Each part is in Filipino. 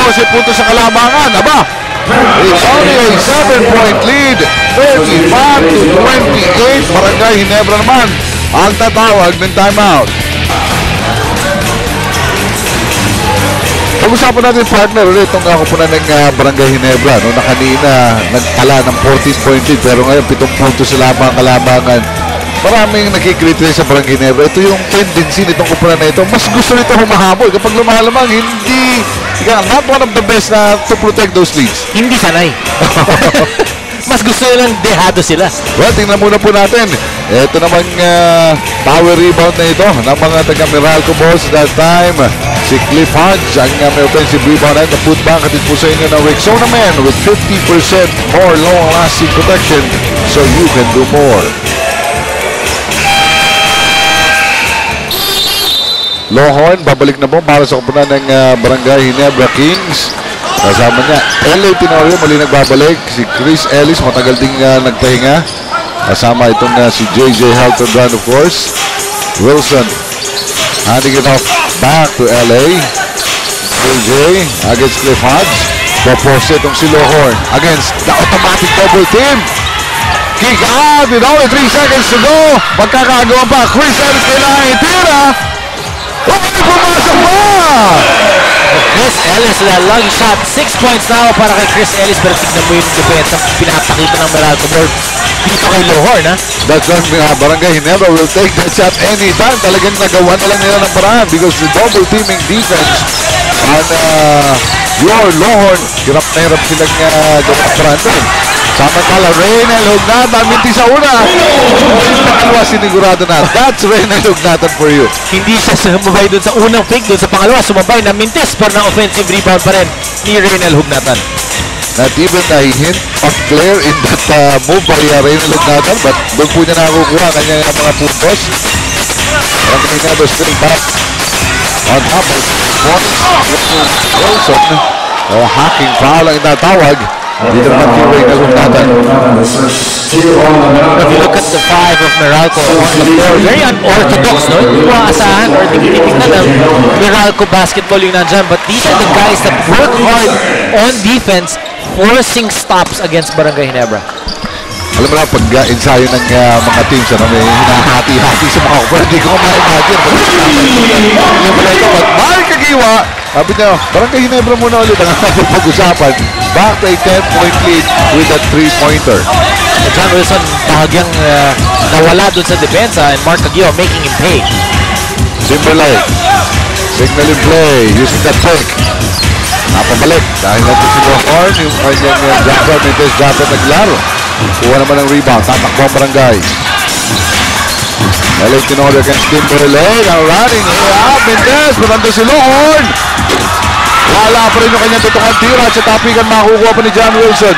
14 puntos sa kalamangan. Aba, it's only a 7-point lead. 35-28. Barangay Ginebra naman ang tatawag ng timeout. Pag-usapan natin, partner, ulit itong kakupunan ng Barangay Ginebra, no, na kanina nagtala ng 14-point lead, pero ngayon 7 puntos sa lamang kalamangan. Maraming nakikriticize sa Barangay Ginebra. Ito yung tendency nitong kupunan na ito. Mas gusto nito humahabol. Kapag lumahalamang, hindi, not one of the best na to protect those leads. Hindi sanay. Mas gusto nilang dehado sila. Well, tingnan muna po natin. Ito namang power rebound na ito ng mga taga-Meralco Bulls that time. Si Cliff Hodge ang may offensive rebound at the putback at po sa inyo ng Rexona Man with 50% more long-lasting protection so you can do more. Lohorn, babalik na po para sa kupunan ng Barangay Ginebra Kings. Kasama niya, L.A. Tenorio, muli nagbabalik. Si Chris Ellis, matagal ding nagpahinga. Kasama itong si J.J. Halterbrand, of course. Wilson, handing it off back to L.A. J.J. against Cliff Hodge. Popos itong si Lohorn against the automatic double team. Kick out with only 3 seconds to go. Magkakagawa pa. Chris Ellis kailangan itira. Pumasok ba? Chris Ellis, that long shot. 6 points now para kay Chris Ellis. Pero tignan mo yung defense ang pinapakita ng Meralco Bulls dito kay Lohorn, ha? That's one Barangay Ginebra will take that shot anytime. Talagang nagawa na lang nila ng paraan because the double teaming defense on your Lohorn, hirap na hirap silang gawin paraan doon. Samantala, Reynel Hugnatan, minti sa una. Pangalawa, sinigurado na. That's Reynel Hugnatan for you. Hindi siya sumabay doon sa unang fake, doon sa pangalawa, sumabay na mintis para ng offensive rebound pa rin ni Reynel Hugnatan. Not even a hint of glare in that move by Reynel Hugnatan, but doon po niya nakukuha kanya mga puntos. Ang Ginebra still back on top of Wilson. Hacking foul ang inatawag. Dito naman kay Reynel Hugnatan. If you look at the 5 of Meralco on the floor, very unorthodox, no? Hindi mo aasahan or tinitignan ng Meralco basketball yung nandyan. But these are the guys that work hard on defense, forcing stops against Barangay Ginebra. Alam mo na, pag-ensayo ng mga teams, may hinahati-hati sa mga kumpara. Hindi ko ma-imagine. Yung pala ito, Mark Kagiwa, sabi niya, Barangay Ginebra muna ulit ang pag-usapan. Back to a 10-point lead with a 3-pointer. John Wilson, bahagyang nawala dun sa depensa and Mark Kagiwa making him pay. Timberlake, signal in play, using that pick. Napabalik, dahil natin si Lohorn, yung kanyang jumper, Mendes jumper naglaro. Kuha naman ang rebound, tatakbo ang Barangay. L.A. Tenorio against Timberlake, ang running, Mendes, matando si Lohorn. Wala pa rin yung kanyang tutukan tira at sa tapikan makukuha pa ni John Wilson.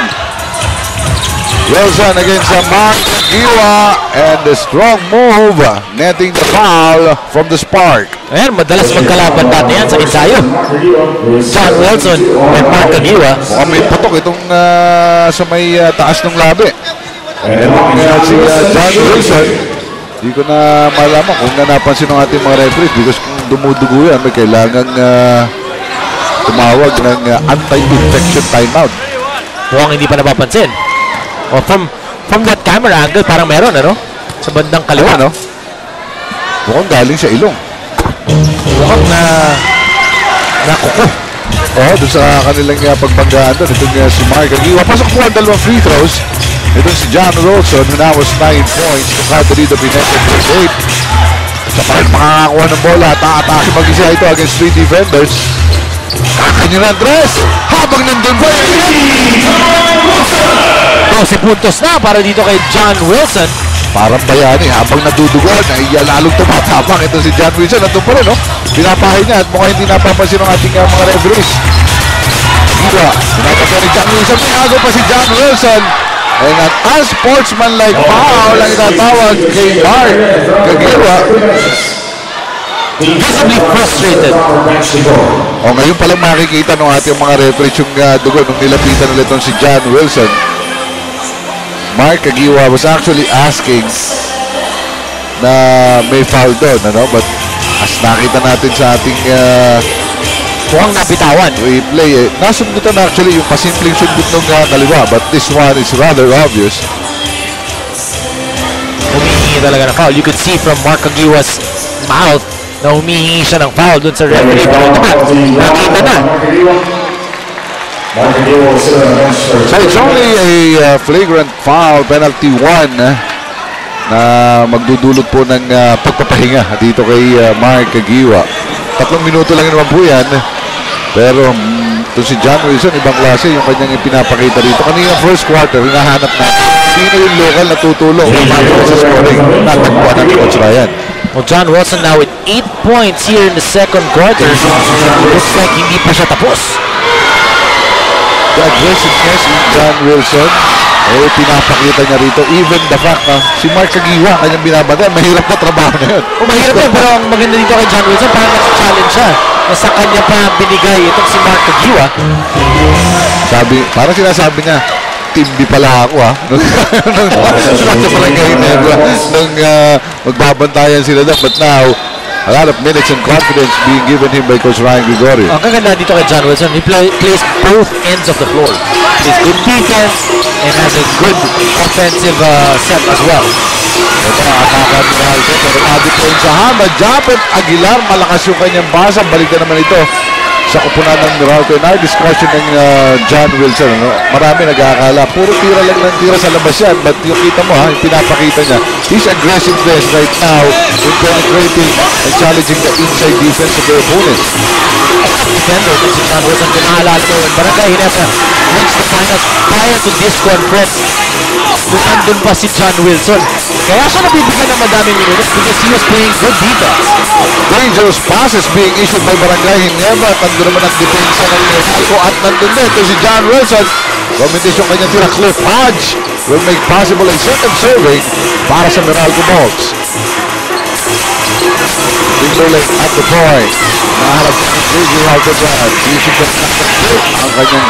Wilson against Mark Kagiwa and the strong move, netting the foul from the Spark. Ayan, madalas magkalaban dati yan sa ensayo. John Wilson and Mark Kagiwa. Mukhang may patok itong sa may taas ng labi. Si John Wilson, hindi ko na malaman kung napansin ng ating mga referees because kung dumudugo yan, may kailangang tumawag ng anti-infection timeout. Mukhang hindi pa napapansin. O from that camera angle, parang meron, ano? Sa bandang kaliwa, no? Mukhang galing sa ilong. Mukhang nakuko. Oo, doon sa kanilang pagbanggaan doon. Itong si Mark Kagiwa. Pasok po ang dalawang free throws. Itong si John Wilson, who now was 9 points. Tukado Pinete for 8. Sa pa rin makakakuha ng bola. Atake mag-isa ito against 3 defenders. Kakanya ng dress. Habang nandun ba 12 puntos na para dito kay John Wilson. Parang bayani, habang nadudugan ay lalong tumatapang ito si John Wilson. Nandun pa rin, no? Pinapahay niya at mukhang hindi napapansin ng ating mga referees. Diba? Pinapapansin ni John Wilson. Pinago pa si John Wilson. And an unsportsmanlike foul ang itatawag kay Mark Kagiwa. Visibly frustrated. O ngayon palang makikita ng ating mga referees yung dugo nung nilapitan ulit si John Wilson. Mark Kagiwa was actually asking na may foul doon, ano? But as nakita natin sa ating mukhang nabitawan. Replay eh. Nasundutan actually yung pasimpleng sundot ng kaliwa, but this one is rather obvious. Humihingi talaga ng foul. You could see from Mark Aguiwa's mouth na humihingi siya ng foul dun sa referee. Pero nakita na. So it's only a flagrant foul, penalty 1 na magdudulot po ng pagpapahinga dito kay Mark Aguiwa. 3 minuto lang naman po yan. Pero ito si John Wilson, ibang klase yung kanyang pinapakita dito. Kanina first quarter, hinahanap na sino yung local na tutulong sa scoring. Natagpuan ng Coach Ryan. Well, John Wilson now with 8 points here in the second quarter. Looks like hindi pa siya tapos. The aggressiveness ni John Wilson, pinapakita niya rito. Even the fact na si Mark Aguiwa, kanyang binabantayan, mahirap na trabaho na yun. Mahirap yun, pero ang maganda dito kay John Wilson, parang nasa-challenge siya. Na sa kanya pa binigay itong si Mark Aguiwa. Parang sinasabi niya, timbi pala ako nung barangay Ginebra, nung magbabantayan sila doon. But now, a lot of minutes and confidence being given him by Coach Ryan Gregorio. Ang kaganda dito kay John Wilson, he plays both ends of the floor. Plays good defense and has a good offensive set as well. Ito ang atakan ni Alvin, pero na-deploy sa Hamad. Japet Aguilar, malakas yung kanyang basa. Balik na naman ito sa kupunan ng Meralco. In our discussion ng John Wilson, marami nag-aakala, puro tira lang ng tira sa labas yan. But yung kita mo yung pinapakita niya, his aggressiveness right now in penetrating and challenging the inside defense of their opponents. Defender, si John Wilson, kung naalala mo, Barangay Ginebra wins the finals prior to this conference. Kung nandun pa si John Wilson. Kaya siya nabibigyan ng madaming minutos because he was playing good defense. Dangerous passes being issued by Barangay Ginebra. Tando naman ang depensa ng Meralco at nandun din. Ito si John Wilson. Komentasyon kanyang tira. Cliff Hodge will make possible a second serving para sa Meralco Bolts. Timberlake at the point. Naharap siya ng JJ Halterbrand. Using the ang kanyang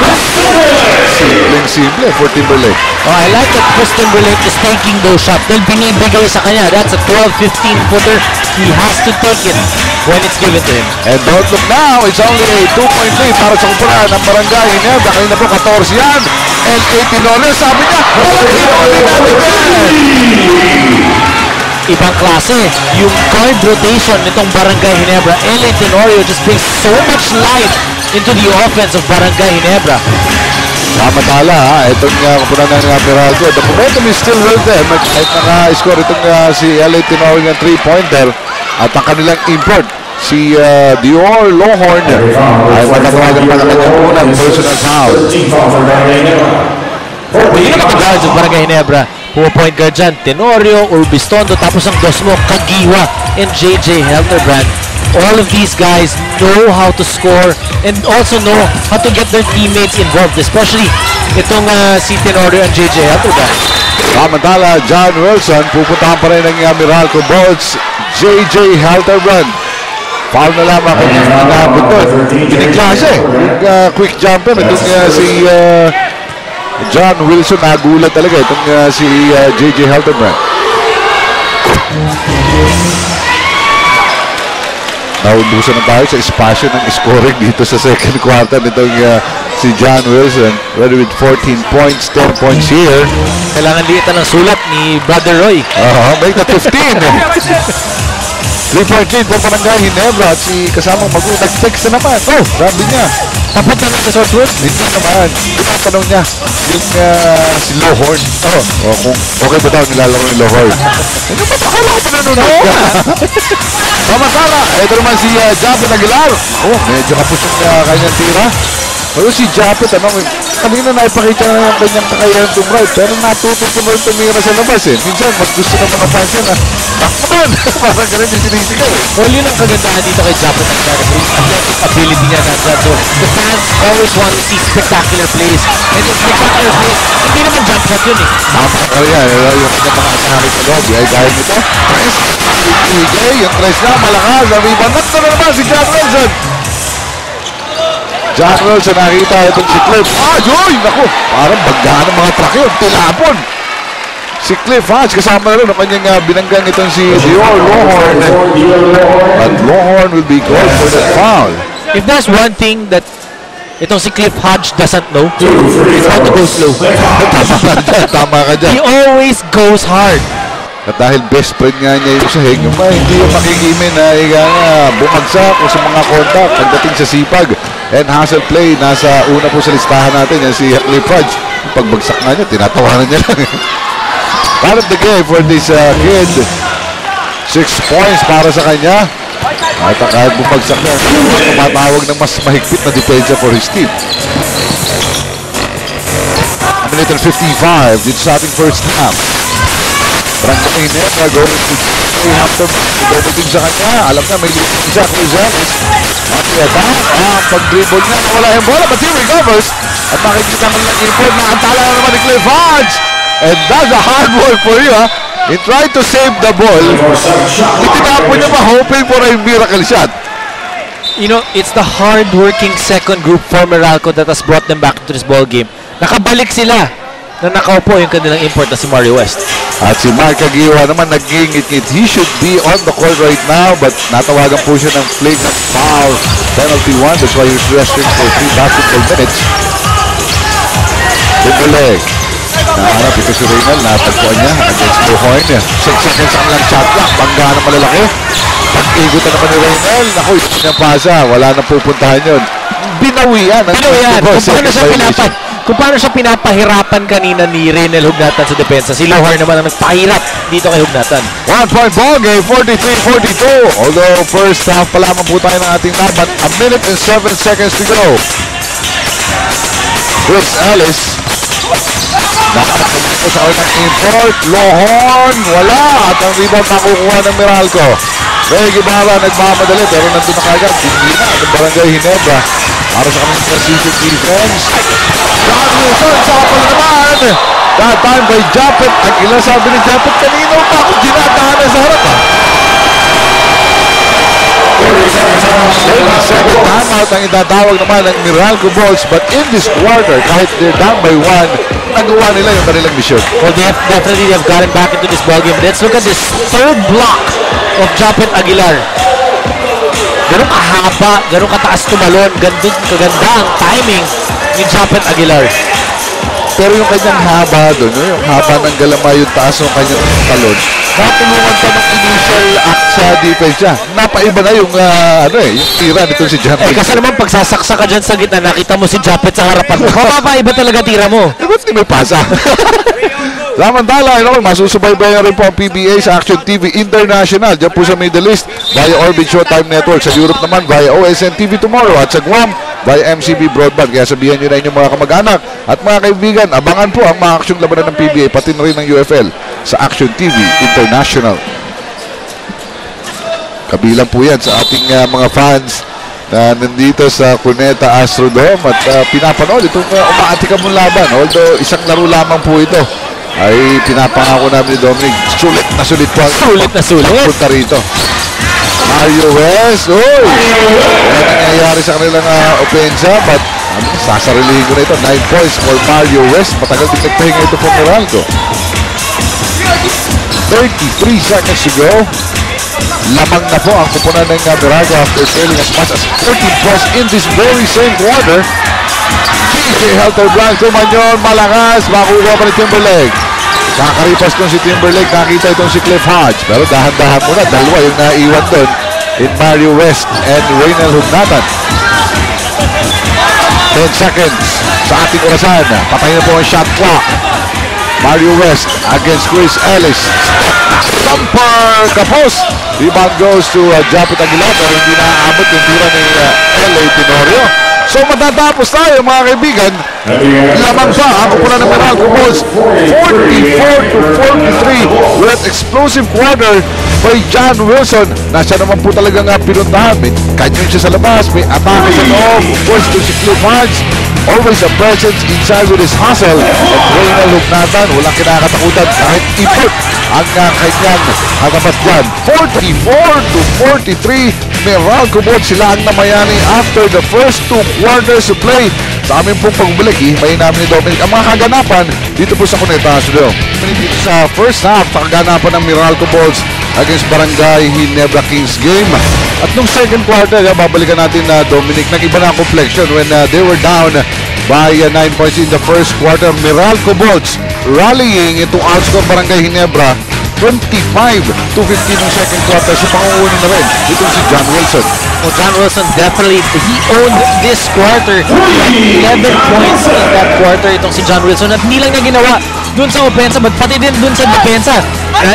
simple for Timberlake. Oh, I like that Chris Timberlake is taking those shots. Dahil binibigay sa kanya. That's a 12-15 footer. He has to take it when it's given to him. And don't look now. It's only a 2-point lead para sa kumpara ng Barangay Ginebra. Kanina po 14 yan. And 18 ulit. Sabi niya, ibang klase. Yung guard rotation nitong Barangay Ginebra. LA Tenorio just brings so much life into the offense of Barangay Ginebra. Samantala, itong kupunan ng Meralco. The momentum is still well there. Kahit naka-score itong si LA Tenorio ng 3-pointer. At ang kanilang import, si Dior Lohorn ay matatawagan pa ng kanyang unang personal foul. Yun naman ang guards of Barangay Ginebra. Point guard dyan, Tenorio, Urbistondo, tapos ang dos mo, Kagiwa, and JJ Halterbrand. All of these guys know how to score and also know how to get their teammates involved, especially itong si Tenorio and JJ Halterbrand. Samantala, John Wilson, pupuntahan pa rin ng Meralco Bolts, JJ Halterbrand. Foul na lamang kung nabot doon. Biniklase, yung quick jumper, itong si John Wilson, nagulat talaga itong si JJ Halterbrand. Naubusan na tayo sa espasyo ng scoring dito sa second quarter nitong si John Wilson. Ready with 14 points, 10 points here. Kailangan liitan ng sulat ni Brother Roy. Make that 15. 3-point lead for Barangay Ginebra at si kasamang magulang nag-text na naman. Sabi niya, Tapat na lang sa short word. hindi naman. Tinatanong niya yung si Lohorn. Kung okay ba daw nilalaro ni Lohorn. Ano ba? Akala ko pa nanonood ka. Samantala, ito naman si Japet Aguilar. Medyo kapos yung kanyang tira. Pero si Japet, kanina naipakita na yung kanyang kakayahan tumride. Pero natuto ko na rin tumira sa labas Minsan, mas gusto ng mga fans yan takpan! Parang ganun yung sinisigay. Well, yun ang kagandahan dito kay Japet Aguilar. Yung athletic ability niya nandyan. So, the fans always want to see spectacular plays. And yung spectacular plays, hindi naman jump shot yun Yan, yung kanyang mga asahamit sa lobby ay dahil nito. Tres, yung tres na, malakas. Rebound na naman si John Wilson. John Wilson, nakita itong si Cliff. Naku, parang bagdahan ng mga truck yun. Tilapon. Si Cliff Hodge, kasama na rin ang kanyang binanggang itong si Dior Lohorn. But Lohorn will be called for the foul. If there's one thing that itong si Cliff Hodge doesn't know, it's how to go slow. Tama ka dyan. He always goes hard. At dahil best friend nga niya yung sahig, yung hindi yung makikimin na bumagsak o sa mga contact pagdating sa sipag. And hustle play, nasa una po sa listahan natin, yan si Cliff Hodge. Yung pagbagsak nga niya, tinatawanan niya lang. Part of the game for this kid. 6 points para sa kanya. At kahit bumagsak niya, tumatawag ng mas mahigpit na depensa for his team. A minute and 55 dito sa ating first half. Brandon Inebra going to after dumating sa kanya. Alam na may lipat siya, Chris Ellis. Ang pag-dribble niya, wala yung bola, but he recovers. At makikita mo lang import na antala na naman ni Cliff Hodge. And that's a hard work for you, ha? He tried to save the ball. Itinapon niya pa, hoping for a miracle shot. You know, it's the hard-working second group for Meralco that has brought them back to this ball game. Nakabalik sila na nakaupo yung kanilang import na si Mario West. At si Mark Aguiwa naman nag-ingit-ngit. He should be on the court right now, but natawagan po siya ng flag na foul. Penalty 1, that's why he's resting for 3 basketball minutes. Bubuleg. Nahanap ito si Reynal, natagpuan niya against Bohorn. 6 seconds ang lang shot clock, bangga na malalaki. Pag-igutan naman ni Reynal, naku, ito niyang pasa, wala nang pupuntahan yun. Binawian. Kung paano siya pinapahirapan kanina ni Reynal Hugnatan sa depensa. Si Lohar naman ang nagpahirap dito kay Hugnatan. 1-point ball game, 43-42. Although first half pa lamang po tayo ng ating laban. A minute and 7 seconds to go. Chris Ellis. Nakakapagpapos sa kanyang import. Lohorn, wala. At ang rebound nakukuha ng Meralco. Ray Guevara nagmamadali pero nandun na kagad. Hindi na ng Barangay Ginebra. Para sa kanyang transition defense. John Wilson sa kapal naman. That time by Japet. Ang ilang sabi ni Japet, kanino pa ako dinadaanan sa harap, ha? 37 timeout ang itatawag naman ng Meralco Bulls, but in this quarter, kahit they're down by 1, nagawa nila yung kanilang mission. Well, definitely they've gotten back into this ballgame. Let's look at this third block of Japet Aguilar. Ganun kahaba, ganun kataas tumalon, ganun kaganda ang timing ni Japet Aguilar. Pero yung kanyang haba doon, yung haba ng galama, yung taas ng kanyang talon, natulungan pa ng initial act sa defense niya. Napaiba na yung, yung tira nito si Japet. Kasi naman pagsasaksa ka dyan sa gitna, nakita mo si Japet sa harapan mo. Mapapaiba talaga tira mo. Ba't di may pasa? Samantala, masusubaybayan rin po ang PBA sa Action TV International. Diyan po sa Middle East via Orbit Showtime Network. Sa Europe naman via OSN TV Tomorrow. At sa Guam via MCB Broadband. Kaya sabihan nyo na inyong mga kamag-anak at mga kaibigan, abangan po ang mga aksyong labanan ng PBA pati na rin ng UFL sa Action TV International. Kabilang po yan sa ating mga fans na nandito sa Cuneta Astrodome at pinapanood itong umaatikang mong laban. Although isang laro lamang po ito, ay pinapangako namin ni Dominic, sulit na sulit po. Sulit na sulit. Punta rito. Mario West, uy! Yan ang nangyayari sa kanilang opensa, but sasarilihin ko na ito. 9 points for Mario West. Matagal din nagpahinga ito for Meralco. 33 seconds to go. Lamang na po ang kupunan ng Meralco after trailing as much as 14 points in this very same quarter. DJ Helter Blanco Manyon, malakas, makukuha pa ni Timberlake. Kakaripas kong si Timberlake, nakita itong si Cliff Hodge. Pero dahan-dahan muna, dalawa yung naiwan doon in Mario West and Reynal Hugnatan. 10 seconds sa ating orasan. Patay na po ang shot clock. Mario West against Chris Ellis. Thumper kapos. Rebound goes to Japet Aguilar, pero hindi naaabot yung tira ni LA Tenorio. So matatapos tayo mga kaibigan. Lamang pa ang kupunan ng Meralco Bulls 44-43 with explosive quarter by John Wilson na siya naman po talagang pinuntahan. May kanyon siya sa labas, may atake sa loob. Of course, to si Cliff Hodge, always a presence inside with his hustle. At Reynal Hugnatan, walang kinakatakutan kahit ipot ang kanyang hatapat dyan. 44-43, Meralco Bulls sila ang namayani after the first 2 quarters to play. Sa amin pong pagbalik, may namin ni Dominic ang mga kaganapan dito po sa Cuneta Astrodome. Dito sa first half, kaganapan ng Meralco Bulls against Barangay Ginebra Kings game. At nung second quarter, babalikan natin na Dominic, nag-iba na ang complexion when they were down by 9 points in the first quarter. Meralco Bolts rallying into outscore Barangay Ginebra 25-15 ng second quarter. So panguuli na rin itong si John Wilson. Well, John Wilson definitely, he owned this quarter. 11 points in that quarter itong si John Wilson. At hindi lang niya ginawa dun sa opensa, but pati din dun sa depensa.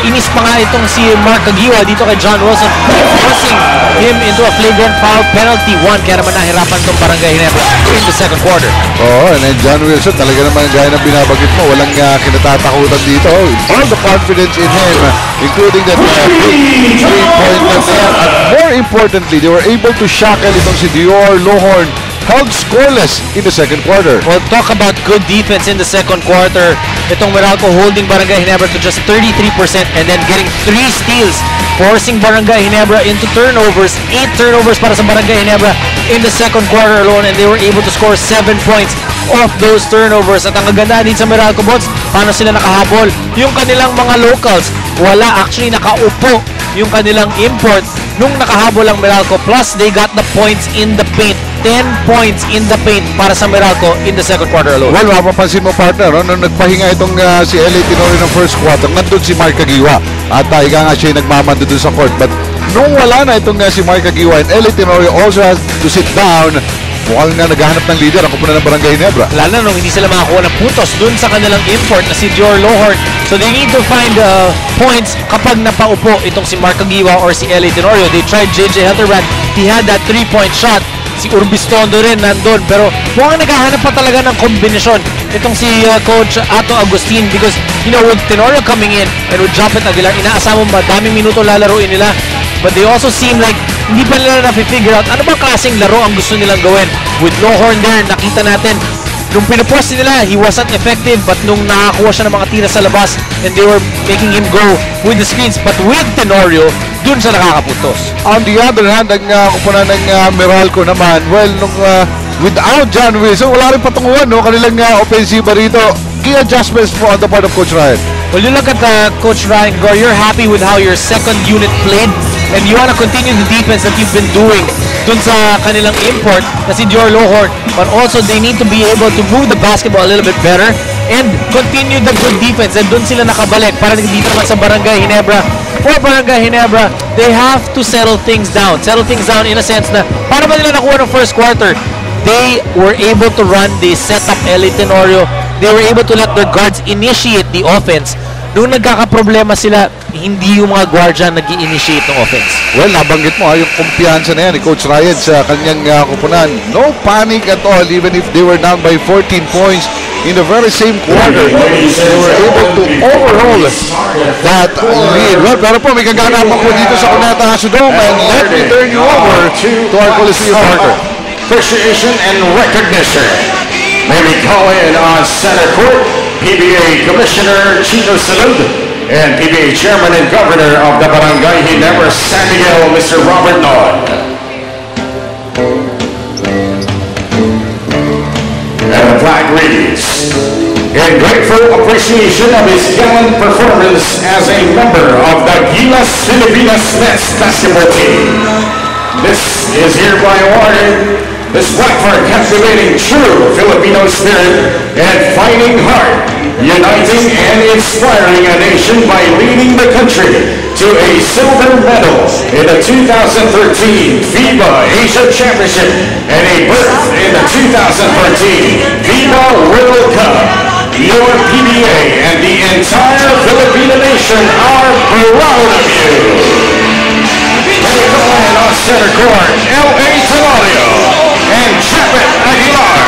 Inis pa nga itong si Mark Caguioa dito kay John Wilson, forcing him into a flagrant foul penalty 1. Kaya naman nahirapan itong Barangay Ginebra in the second quarter. Oo, and then John Wilson, talaga naman gaya ng binabagit mo, walang kinatatakutan dito. All the confidence in him, including that big 3-point na there. And more importantly, they were able to shackle itong si Dior Lohorn, held scoreless in the second quarter. Well, talk about good defense in the second quarter. Itong Meralco holding Barangay Ginebra to just 33% and then getting 3 steals, forcing Barangay Ginebra into turnovers. 8 turnovers para sa Barangay Ginebra in the second quarter alone, and they were able to score 7 points off those turnovers. At ang ganda din sa Meralco Bolts, paano sila nakahabol? Yung kanilang mga locals, wala, actually nakaupo yung kanilang imports nung nakahabol ang Meralco. Plus, they got the points in the paint. 10 points in the paint para sa Meralco in the second quarter alone. Well, mapapansin mo, partner, no? Nung nagpahinga itong si LA Tenorio ng first quarter, nandun si Mark Caguioa. At ika nga siya nagmamando dun sa court. But nung wala na itong si Mark Caguioa, and LA Tenorio also has to sit down, mukhang nga naghahanap ng leader ang kupunan ng Barangay Ginebra. Lalo na nung hindi sila makakuha ng puntos dun sa kanilang import na si Dior Lohorn. So they need to find points kapag napaupo itong si Mark Caguioa or si LA Tenorio. They tried JJ Helterbrand. He had that 3-point shot. Si Urbistondo rin nandun, pero mukhang naghahanap pa talaga ng kombinasyon itong si Coach Ato Agustin, because you know, with Tenorio coming in and with Japet Aguilar, inaasama mo madaming minuto lalaruin nila, but they also seem like hindi pa nila na-figure out ano bang klaseng laro ang gusto nilang gawin. With Lohorn there, nakita natin nung pinupost nila, he wasn't effective, but nung nakakuha siya ng mga tira sa labas and they were making him go with the screens, but with Tenorio, dun sa nakakapuntos. On the other hand, ang kupunan ng Meralco naman, well, nung without John Wilson, wala rin patunguhan, no? Kanilang offensive rito. Key adjustments po on the part of Coach Ryan. Well, you look at Coach Ryan, Gore, you're happy with how your second unit played, and you want to continue the defense that you've been doing dun sa kanilang import na si Dior Lohorn, but also they need to be able to move the basketball a little bit better and continue the good defense, and dun sila nakabalik para dito naman sa Barangay Ginebra. For Barangay Ginebra, they have to settle things down in a sense na para ba nila nakuha ng first quarter, they were able to run, they set up LA Tenorio, they were able to let their guards initiate the offense. Nung nagkakaproblema sila, hindi yung mga guardian nag-i-initiate ng offense. Well, nabanggit mo yung kumpiyansa na yan ni Coach Ryan sa kanyang kupunan. No panic at all, even if they were down by 14 points in the very same quarter. They were able to overhaul that lead. Well, pero po, may kaganapan po dito sa Cuneta Hasudome, and let me turn you over to our Coliseum Parker. Appreciation and recognition. May we call in on center court PBA Commissioner Chino Salud and PBA Chairman and Governor of the Barangay Ginebra San Miguel, Mr. Robert Nod. And the flag reads, in grateful appreciation of his gallant performance as a member of the Gilas Filipinas Nets basketball team, this is hereby awarded this plaque for captivating true Filipino spirit and fighting hard, uniting and inspiring a nation by leading the country to a silver medal in the 2013 FIBA Asia Championship and a berth in the 2013 FIBA World Cup. Your PBA and the entire Filipino nation are proud of you. And on center court, LA Tenorio and Japet Aguilar.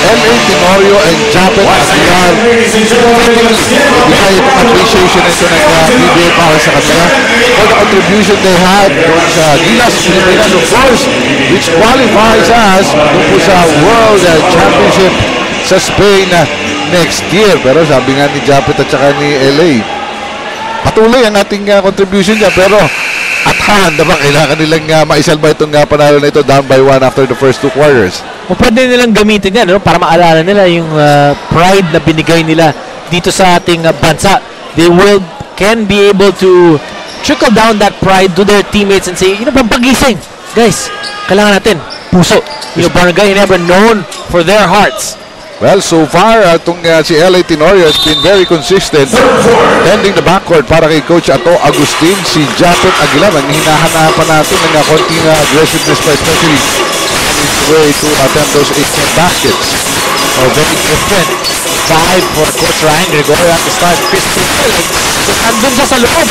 LA Tenorio and Japet Aguilar. Bigay itong appreciation ito ng PBA para sa kanila for the contribution they had doon sa Gilas Filipinas, of course, which qualifies us doon po sa World Championship sa Spain next year. Pero sabi nga ni Japet at saka ni LA, patuloy ang ating contribution niya, pero at hand naman, kailangan nilang maisalba itong panalo na ito down by 1 after the first 2 quarters. O pwede nilang gamitin yan, no? Para maalala nila yung pride na binigay nila dito sa ating bansa. They can be able to trickle down that pride to their teammates and say, pampagising. Guys, kailangan natin puso. Barangay Ginebra known for their hearts. Well, so far, itong si LA Tenorio has been very consistent tending the backcourt para kay Coach Ato Agustin. Si Japet Aguilar, ang hinahanapan natin ng konting aggressiveness pa, especially way to attempt those 8 baskets. Very different. 5 for Coach Ryan Gregorio at the start. Christian andun siya sa loob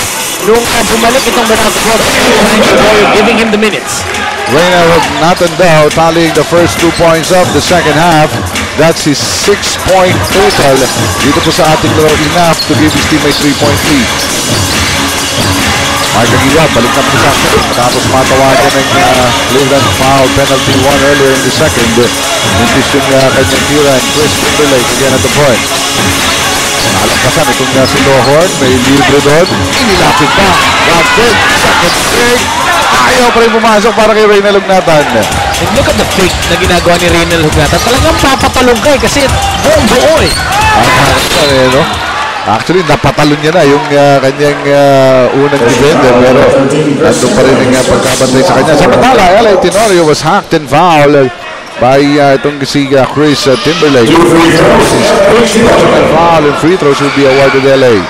nung bumalik itong Bernardo Ryan Gregorio giving him the minutes. Reyna Natandao tallying the first 2 points of the second half. That's his 6-point total. Dito po sa ating laro, enough to give his teammate 3-point lead. Mark Aguilar, balik na po sa akin. Tapos matawagan ng Cleveland foul penalty 1 earlier in the second. Mintis yung kanyang tira and Chris Timberlake again at the point. Nalakasan itong si Lohorn. May libre doon. Inilapit pa. One third. Second third. Ayaw pa rin pumasok para kay Reynel Hugnatan. And look at the fake na ginagawa ni Reynel Hugnatan. Talagang papatalong ka kasi buong-buo eh. No? Actually, napatalon niya na yung kanyang unang defender, pero nandun pa rin ang pagkabantay sa kanya. Samantala, LA Tenorio was hacked and fouled by itong si Chris Timberlake. Foul and free throws will be awarded LA.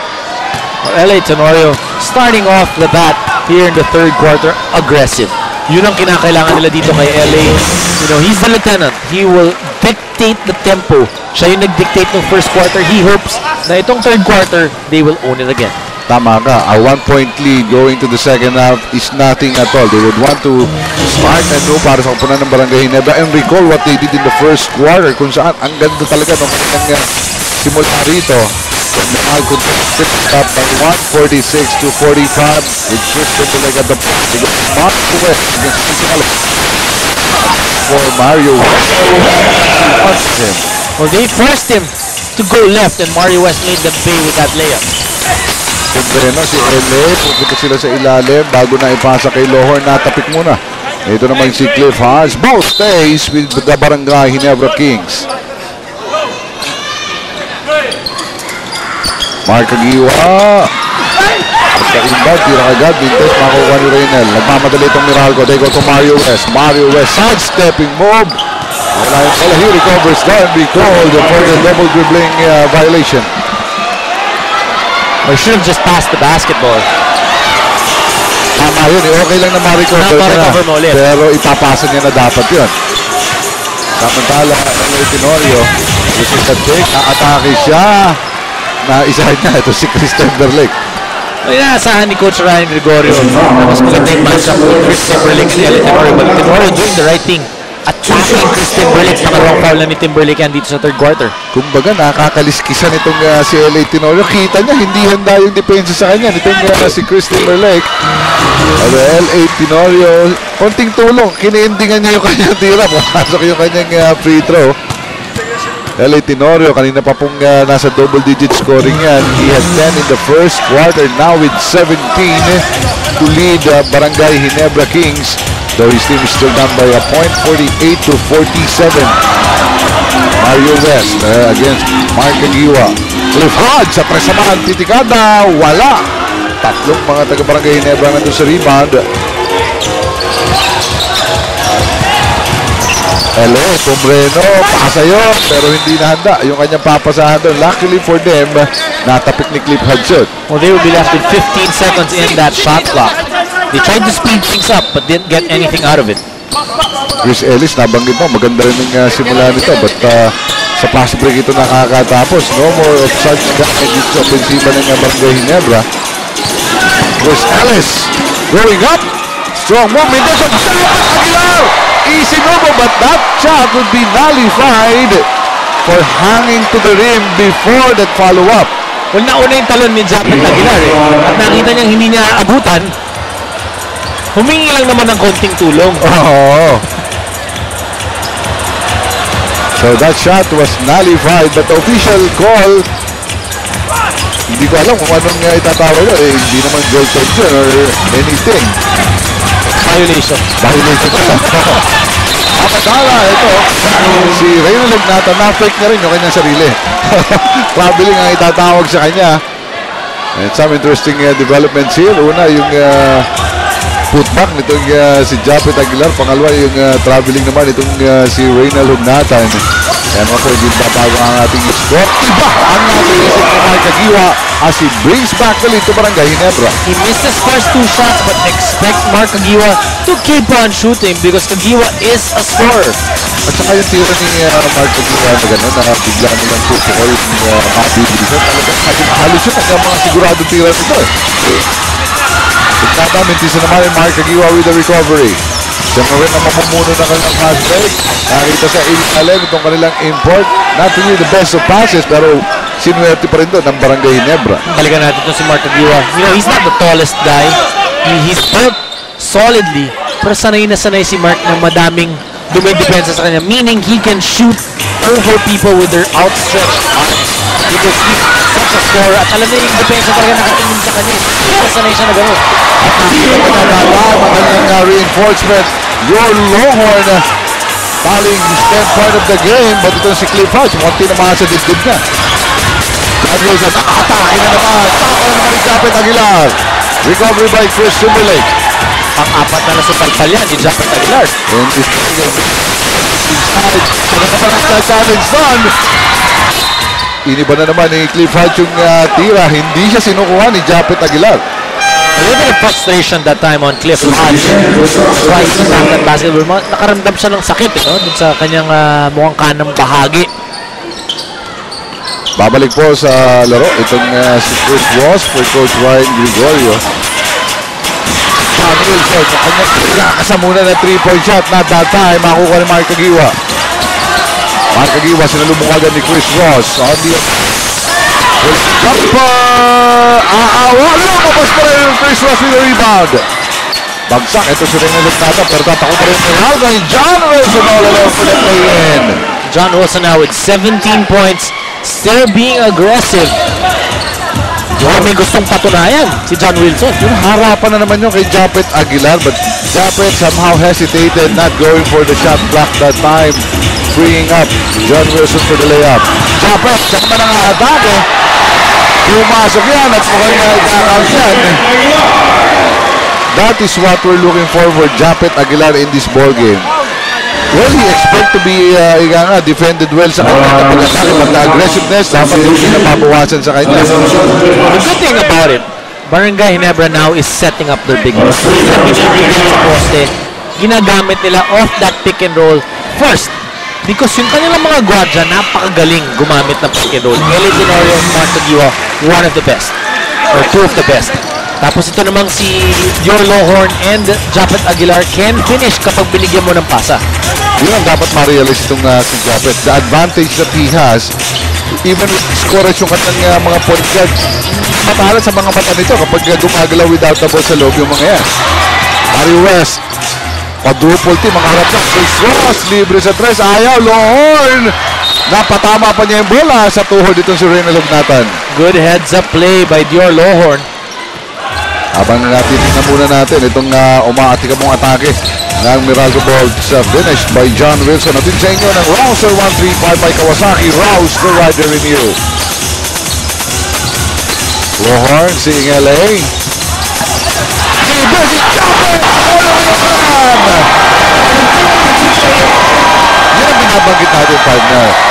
LA Tenorio starting off the bat here in the third quarter, aggressive. Yun ang kinakailangan nila dito kay LA. He's the lieutenant. He will dictate the tempo. Siya yung nag-dictate ng first quarter. He hopes na itong third quarter, they will own it again. Tama ka. A 1-point lead going to the second half is nothing at all. They would want to start anew para sa kupunan ng Barangay Ginebra and recall what they did in the first quarter kung saan ang ganda talaga nung simula rito. Mahal could pick up by 146 to 45 with Chris Timberlake at the point. They got Mark West against Physical for Mario West. Well, they forced him to go left and Mario West made them pay with that layup. Kumbreno si LA, pupunta sila sa ilalim bago na ipasa kay Lohorn, natapik muna. Ito naman si Cliff Haas. Ball stays with the Barangay Ginebra Kings. Mark Aguilar. Sa inbound, tira agad. Vintes, makukuha ni Reynel. Nagmamadali itong Miralco. They go to Mario West. Mario West, sidestepping move. Wala he recovers down. Be called for the double dribbling violation. Or should have just passed the basketball. Tama yun. Okay lang na ma-recover mo ulit. Pero ipapasa niya na dapat yun. Samantala, LA Tenorio. This is the take. Naatake siya. Naisahin niya. Ito si Chris Timberlake. Inaasahan ni Coach Ryan Gregorio na mas maganda yung matchup with Chris Timberlake and LA Tenorio. But Tenorio doing the right thing. Attacking Chris Timberlake. Nakarong foul na ni Timberlake yan dito sa third quarter. Kumbaga, nakakaliskisan itong si LA Tenorio. Kita niya, hindi handa yung depensa sa kanya. Itong si Chris Timberlake. LA Tenorio, konting tulong. Kiniendingan niya yung kanyang tira. Pumasok yung kanyang free throw. LA Tenorio, kanina pa pong nasa double-digit scoring yan. He had 10 in the first quarter. Now with 17 to lead Barangay Ginebra Kings. Though his team is still down by a point, 48 to 47. Mario West against Mark Aguilar. Cliff Hodge sa presamahan, titikada, wala. Tatlong mga taga-Barangay Ginebra nandun sa rebound. Hello, Pombreno, pasa yun, pero hindi nahanda yung kanyang papasahan doon. Luckily for them, natapik ni Cliff Hodge. Well, they will be left with 15 seconds in that shot clock. They tried to speed things up but didn't get anything out of it. Chris Ellis, nabanggit mo, maganda rin yung simula nito. But sa fast break ito nakakatapos. No more of such damage sa ofensiba ng Barangay Ginebra. Chris Ellis going up. Strong move. Mendoza. Aguilar. Easy move, but that shot would be nullified for hanging to the rim before that follow-up. Well, nauna yung talon ni Japet Aguilar eh. At nakita niyang hindi niya abutan. Humingi lang naman ng konting tulong. Oh. So that shot was nullified, but the official call Hindi ko alam kung anong itatawag yun. Hindi naman goal tension or anything. Violation. Violation pala. Kapatala, ito. Si Reynald Lugnatan, na-fake na rin yung kanyang sarili. Traveling ang itatawag sa kanya. And some interesting developments here. Una, yung putback nitong si Japet Aguilar. Pangalawa, yung traveling naman itong si Reynald Lugnatan. Kaya mga po, hindi babago ang ating score. Iba ang ating isip ng Mark Aguiwa as he brings back the lead to Barangay Ginebra. He missed his first 2 shots, but expect Mark Aguiwa to keep on shooting because Aguiwa is a scorer. At saka yung tira ni Mark Aguiwa na gano'n, na bigla nilang tutuko yung mabilisan. Talagang halos yun ang mga sigurado tira nito. Pagkatamintisan naman yung Mark Aguiwa with the recovery. Siya na rin ang mamumuno ng kanilang fast break. Nakita sa ilalim itong kanilang import. Not really the best of passes, pero sinuwerte pa rin doon ng Barangay Ginebra. Balikan natin ito si Mark Aguiwa. You know, he's not the tallest guy. He's built solidly. Pero sanay na sanay si Mark na madaming dumidepensa sa kanya. Meaning, he can shoot over people with their outstretched arms. Because he's such a scorer. At alam niya yung depensa talaga nakatingin sa kanya. Kaya sanay siya na gano'n. At nakita pa na magandang reinforcement. Your Longhorn paling standpoint of the game. But ito si Cliff Hodge. Munti naman sa dibdib na. At Wilson, atake na naman. Taka na naman ni Japet Aguilar. Recovery by Chris Timberlake. Pang-apat na sa palpal yan ni Japet Aguilar. And this inside. Pagkakaparas na challenge doon. Iniba na naman ni Cliff Hodge yung tira. Hindi siya sinukuha ni Japet Aguilar. A little bit of frustration that time on Cliff Hodge. Why he back that basketball. Nakaramdam siya ng sakit dun sa kanyang mukhang kanang bahagi. Babalik po sa laro itong si Chris Ross for Coach Ryan Gregorio. John Wilson, kanyang nakasa muna na 3-point shot. Not that time, makukuha ni Mark Aguiwa. Mark Aguiwa, sinalubong agad ni Chris Ross. On the jumper! Lumabas pa rin yung Chris Ross with a rebound. Bagsak, ito si Reynald Lugnatan, pero tatakot rin ni Ralga. John Wilson all alone for the play-in. John Wilson now with 17 points. Still being aggressive. May gustong patunayan si John Wilson. Yung harapan na naman yung kay Japet Aguilar, but Japet somehow hesitated, not going for the shot block that time, freeing up John Wilson for the layup. Japet, siya naman ang atake. Pumasok yan at mukhang i-count yan. That is what we're looking for Japet Aguilar in this ball game. Well, he expect to be defended well sa kanya kapag aggressiveness, dapat hindi na mabawasan sa kanya. The good thing about it, Barangay Ginebra now is setting up their big post. Sa poste, ginagamit nila off that pick and roll first. Because yung kanilang mga gwardiya, napakagaling gumamit ng pick and roll. L.A. Tenorio and Mark Aguiwa, one of the best. Or two of the best. Tapos ito namang si Dior Longhorn and Japet Aguilar can finish kapag binigyan mo ng pasa. Yun ang dapat ma-realize itong si Japet. The advantage that he has, even with scorers yung kanyang mga point guard, matahalan sa mga mata nito kapag gumagalaw without the ball sa loob yung mga yan. Mario West, quadruple team, mga harap na. Chris Ross, libre sa tres. Ayaw, Longhorn! Napatama pa niya yung bola sa tuhod itong si Reynald Lugnatan. Good heads-up play by Dior Longhorn. Habang titignan muna natin itong umaatika mong atake ng Miracle Bolts finished by John Wilson. Natin sa inyo ng Rouser 135 by Kawasaki. Rouse the rider in you. Longhorn seeing LA. Yan ang binabanggit natin, partner.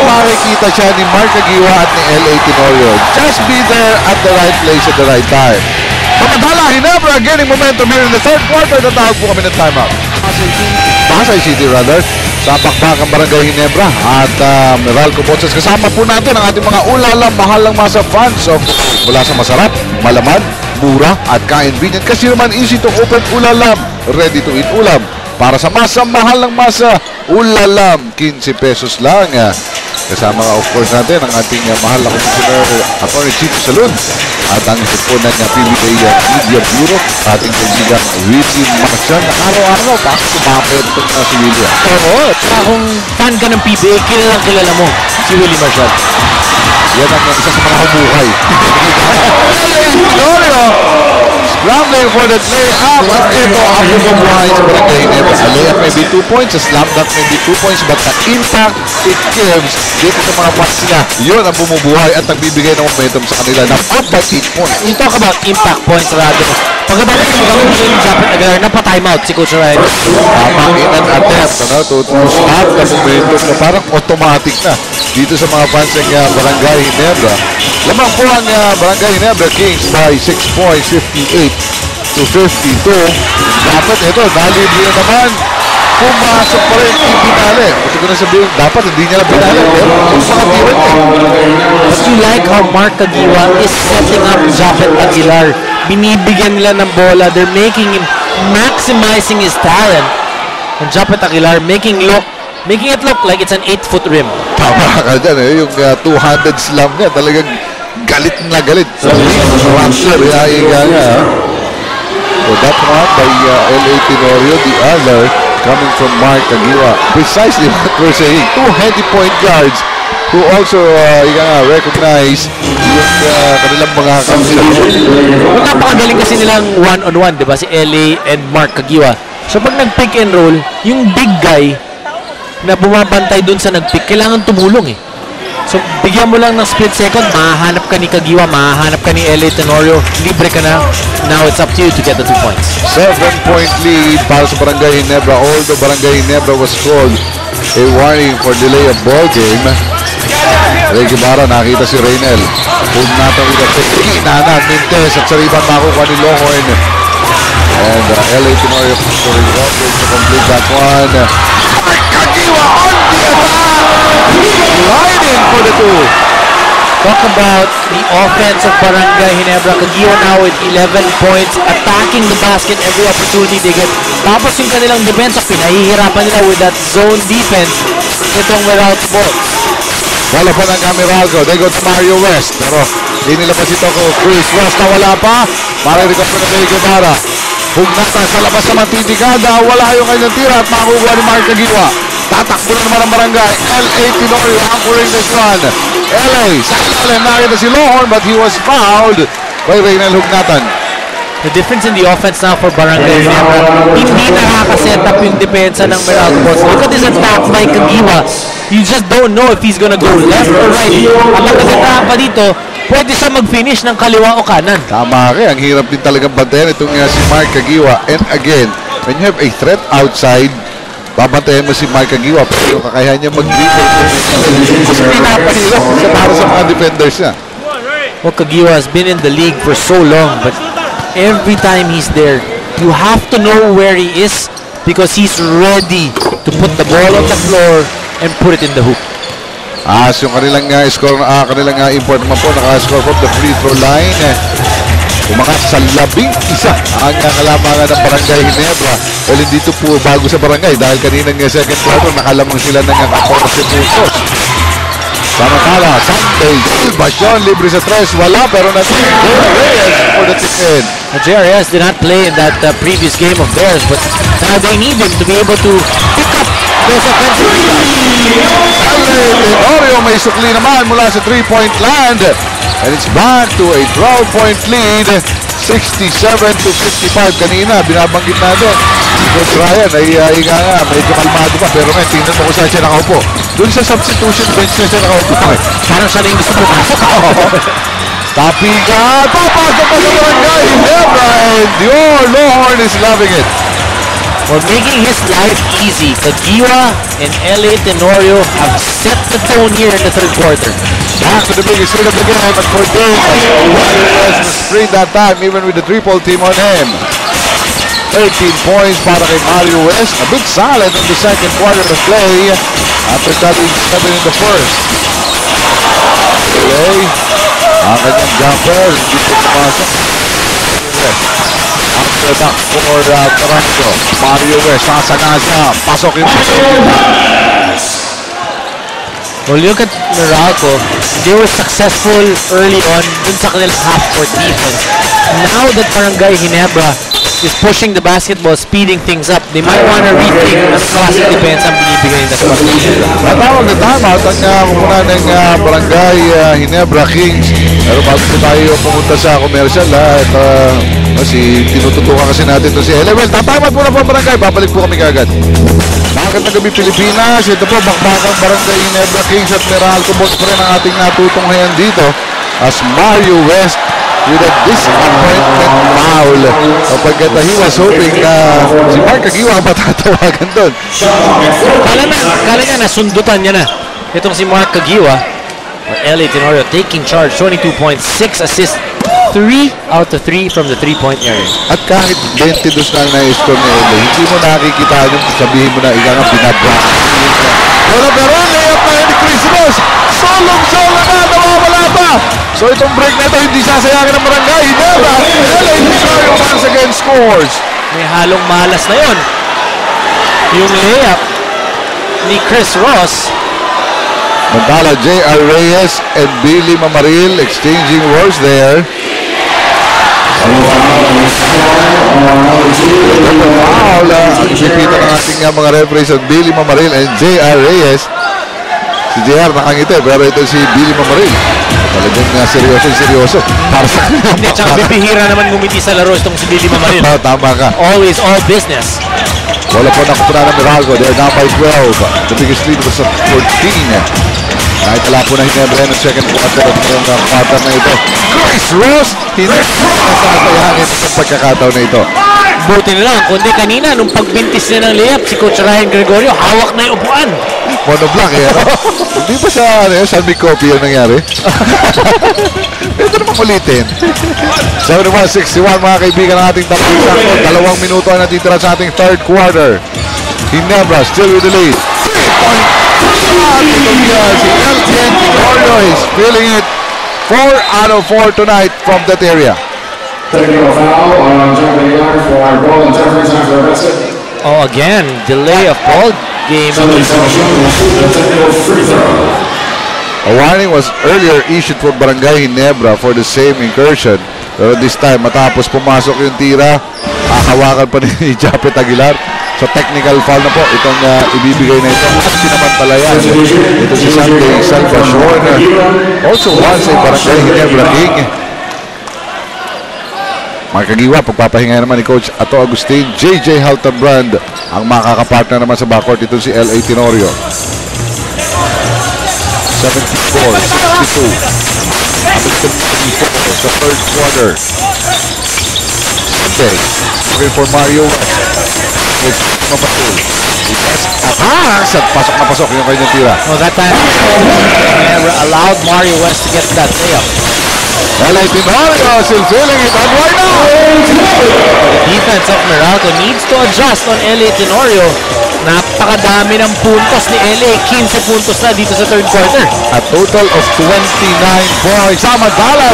Makikita siya ni Mark Aguiwa at ni L.A. Tenorio. Just be there at the right place at the right time. Pamadala, Ginebra gaining momentum here in the third quarter. Tatawag po kami ng timeout. Pasay City rather. Sa pakbakang Barangay Ginebra at Meralco Botsas. Kasama po natin ang ating mga ulalang mahal ng masa fans. So, mula sa masarap, malaman, mura at convenient. Kasi naman easy to open ulalam. Ready to eat ulam. Para sa masa, mahal ng masa, ulalam, 15 pesos lang. Kasama of course natin ang ating mahal na Commissioner Attorney Chief Salud at ang po ng PBA Media Bureau, ating kaibigan Willie Marcial na araw-araw pa sumapit itong si Willie. Oo, at kung fan ka ng PBA, kilala mo si Willie Marcial. Yan ang isa sa mga humuhay. Tenorio scrambling for the lay-up. At ito ang bumubuhay sa Barangay Ginebra. A layup may be 2 points, a slam dunk may be 2 points, but the impact it gives dito sa mga points nila, yun ang bumubuhay at nagbibigay ng momentum sa kanila na up by 8 points. You talk about impact points, Rado. Pagkabalik mo kami sa Japet Aguilar, napatimeout si Coach Ryan. Tama, in an attempt to stop the momentum na parang automatic na dito sa mga fans ng Barangay Ginebra. Lamang po ang Barangay Ginebra Kings by 6 points, 58-52. Dapat ito, nalibre na naman. Pumasok pa rin yung binali. Gusto ko na sabihin, dapat hindi niya na binali. Pero makatiwan niya. But you like how Mark Caguioa is setting up Japet Aguilar. Binibigyan nila ng bola. They're making him, maximizing his talent. And Japet Aguilar making it look like it's an 8-foot rim. Tama ka dyan eh. Yung two-handed slam niya, talagang galit na galit. So, Raptor, so that one by L.A. Tenorio, the other coming from Mark Caguioa. Precisely what we're saying. Two heady point guards who also recognize yung kanilang mga kausap. Napakagaling kasi nilang one-on-one, di ba? Si L.A. and Mark Caguioa. So pag nag-pick and roll, yung big guy na bumabantay dun sa nag-pick, kailangan tumulong eh. So bigyan mo lang ng split second, mahahanap ka ni Caguioa, mahahanap ka ni L.A. Tenorio, libre ka na. Now it's up to you to get the 2 points. 7-point lead para sa Barangay Ginebra. Although Barangay Ginebra was called a warning for delay of ball game. Ray Guevara, nakita si Reynel. Kung natin Nana, Mintes at sa rebound makukuha ni Longhorn. And L.A. Tenorio scoring to complete that one. Caguioa on the attack! Sliding for the 2. Talk about the offense of Barangay Ginebra. Caguioa now with 11 points, attacking the basket every opportunity they get. Tapos yung kanilang defense, pinahihirapan nila with that zone defense. Itong Meralco ball. Wala pa ng Meralco. They go to Mario West. Pero hindi nila pa si Toko. Chris West na wala pa. Marirecover pa na Ray Guevara. Hugnatan sa labas sa Mantitigada. Wala yung kanyang tira at makukuha ni Mark Caguioa. Tatakbo na naman ang Barangay. L.A. Tenorio anchoring this one. L.A. sa ilalim nakita si Longhorn but he was fouled by Reynel Hugnatan. The difference in the offense now for Barangay Ginebra, hindi nakaka-set up yung depensa ng Meralco Bulls. Look at this attack by Caguioa. You just don't know if he's gonna go left or right. At pagkasetahan pa dito, pwede siya mag-finish ng kaliwa o kanan. Tama ka. Ang hirap din talagang bantayan itong si Mark Caguioa. And again, when you have a threat outside, babantayan mo si Mark Caguioa pero kakayahan niya mag-dribble. Kasi pinapanilo para sa mga defenders niya. Well, Caguioa has been in the league for so long, but every time he's there, you have to know where he is because he's ready to put the ball on the floor and put it in the hoop. So yung kanilang score, kanilang import naman po, naka-score from the free throw line. Umangat sa 11 ang kalamangan ng Barangay Ginebra. Well, hindi ito po bago sa Barangay dahil kaninang second quarter nakalamang sila ng 14 puntos. Samantala, Sunday, Basyon, libre sa 3, wala pero natin JRS for the ticket. JRS did not play in that previous game of theirs, but now they need him to be able to pick up those offensive rebounds. Tenorio may sukli naman mula sa 3-point land. And it's back to a 12-point lead. 67-55 kanina. Binabanggit natin. Coach Ryan ay medyo kalmado pa. Pero ngayon, tingnan mo kung saan siya nakaupo. Doon sa substitution bench na siya nakaupo. Parang siya na yung gusto pumasok. Taping ka. Papasok pa sa Barangay Ginebra. And your Longhorn is loving it. For making his life easy, Caguioa and L.A. Tenorio have set the tone here in the third quarter. Back to the biggest screen of the game, but for Dave, was screen that time, even with the triple team on him. 13 points para kay Mario West. A bit silent in the second quarter of play after cutting 7 in the first. Okay, ang kanyang jumper, hindi po pumasok. After that for Toronto, Mario West, sasagasa, pasok yung Well, look at Meralco. They were successful early on dun sa kanilang half-court defense. Now that Barangay Ginebra is pushing the basketball, speeding things up. They might want to rethink ang classic defense ang binibigay nila sa basketball. Natawag na tama at ang kumunan ng Barangay Ginebra Kings. Pero bago po tayo pumunta sa commercial, tinututukan kasi natin ito si Ele. Well, tatamat muna po Barangay. Babalik po kami kagad. Magandang gabi Pilipinas. Ito po, bakbakang Barangay Ginebra Kings at Meralco Box pa rin ang ating natutunghayan dito as Mario West with a disappointment foul. Kapag he was hoping si Mark Agiwa ang matatawagan doon. Kala niya nasundutan niya na. Itong si Mark Agiwa. LA Tenorio taking charge, 22 points, 6 assists, 3 out of 3 from the 3-point area. At kahit 22 na na-score ni LA, hindi mo nakikita yung sabihin mo na ika nga binabra. Pero layup na ni Chris Ross. Solong-solo na, nawawala pa. So itong break na ito, hindi sasayangin ng Barangay Ginebra. LA Tenorio once again scores. May halong malas na yon. Yung layup ni Chris Ross. Mantala, J.R. Reyes and Billy Mamaril exchanging words there. Foul, nakikita ng ating mga referees at Billy Mamaril and J.R. Reyes. Si J.R. nakangiti, pero ito si Billy Mamaril. Talagang seryoso. Para sa Hindi, tsaka bibihira naman ngumiti sa laro itong si Billy Mamaril. Tama ka. Always all business. Wala po nakupuna ng Meralco. They're down by 12. The biggest lead was at 14. Kahit wala po na Ginebra ng second quarter at ng quarter na ito. Chris Ross, hindi nasasayangin sa pagkakataon na ito. Buti na lang, kundi kanina nung pagbintis niya ng layup, si Coach Ryan Gregorio, hawak na yung upuan. Monoblock eh, ano? Hindi ba siya, San Copy yung nangyari? Ito naman ulitin. 71-61 mga kaibigan ng ating tapos sakto. 2 minuto ang natitira sa ating third quarter. Ginebra still with the lead. 3-point shot. Si LTN Tenorio is feeling it. 4 out of 4 tonight from that area. Technical foul on Jeffrey Yard for ball and Jeffrey's after a basket. Oh, again, delay of ball game. A warning was earlier issued for Barangay Ginebra for the same incursion. Pero this time, matapos pumasok yung tira, hawakan pa ni Japet Aguilar. So technical foul na po itong ibibigay na ito. At pinamantalayan ito si Sunday Salvacion. Also once a Barangay Ginebra King. Mark Agiwa, pagpapahinga naman ni Coach Ato Agustin. JJ Haltabrand ang makakapartner naman sa backcourt ito si LA Tenorio. 74-62. Hamilton 34 sa third quarter. Sunday, looking for Mario with Mapatul. At pasok na pasok yung kanyang tira. Well, that time, never allowed Mario West to get that layup. LA Tenorio still feeling it, and why not? The defense of Meralco needs to adjust on LA Tenorio. Napakadami ng puntos ni LA. 15 puntos na dito sa third quarter. A total of 29 points. Samantala,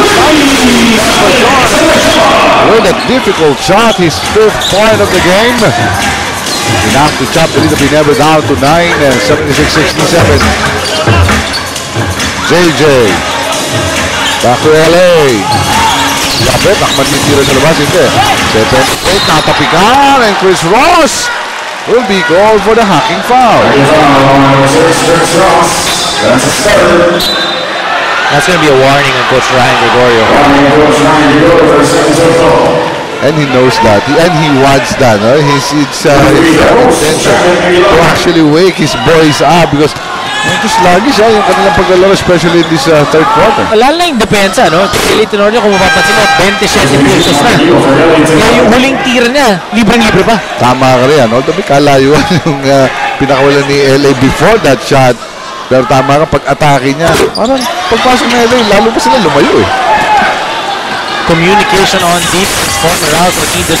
with a difficult shot, his 5th point of the game. Enough to chop the lead of Ginebra down to 9 and 76-67. JJ. Back to LA. Lapit, Ahmad Mitira sa labas. Hindi. 7-8, natapikan. And Chris Ross will be called for the hacking foul. That's going to be a warning on Coach Ryan Gregorio. And he knows that. And he wants that. No? It's intention to actually wake his boys up because just lagi siya yung kanilang paglalaro, especially in this third quarter. Lalo na yung depensa, no? LA Tenorio, kung mapapansin mo, 27 puntos na. Kaya yung huling tira niya, libreng-libre pa. Tama ka rin, no? Dabi kalayuan yung pinakawalan ni LA before that shot. Pero tama ka, pag-atake niya, parang pagpasok na LA, lalo pa sila lumayo eh. Communication on defense for Meralco needed.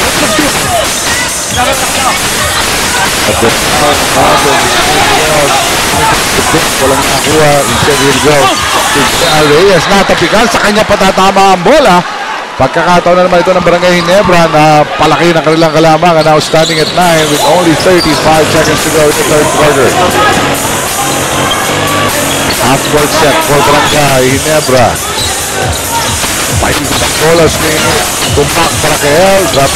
Walang nakuha. Instead, here we go. Reyes natapikan. Sa kanya patatama ang bola. Pagkakataon na naman ito ng Barangay Ginebra na palaki ng kanilang kalamangan. Now standing at 9 with only 35 seconds to go in the third quarter. Half-court set for Barangay Ginebra. May bolas ni Tumpac Bracael. Drop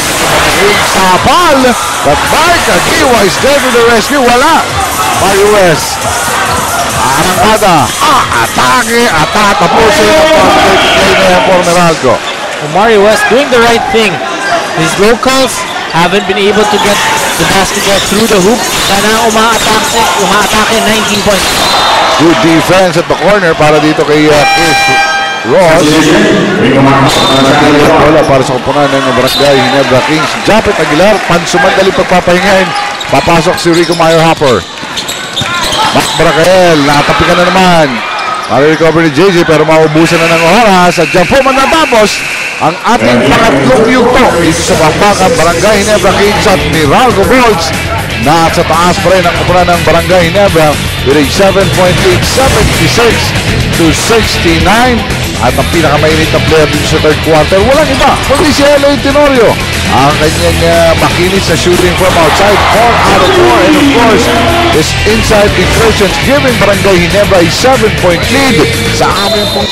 sa ball. But Mark Aguiwa is there to the rescue. Wala. Mario West. Arangada. Atake. Tapusin ang play na yan for Meralco. Mario West doing the right thing. His locals haven't been able to get the basketball through the hoop. Sana umaatake 19 points. Good defense at the corner para dito kay Chris Ross. Wala para sa kupunan ng Barangay Ginebra Kings. Japet Aguilar, pansumandali pagpapahingain. Papasok si Rico Mayo Hopper. Mac Bracael, natapikan na naman. Recover ni JJ pero maubusan na ng oras. At dyan po man natapos ang ating pangatlong yugto dito sa Bakbakan, Barangay Ginebra Kings at Meralco Bolts. Na sa taas pa rin ang kupunan ng Barangay Ginebra with a 7-point lead, 76-69. At ang pinakamainit na player dito sa third quarter, walang iba kundi si Eloy Tenorio. Ang kanyang makinis na shooting from outside, 4 out of 4. And of course, his inside incursions giving Barangay Ginebra a 7-point lead sa aming pong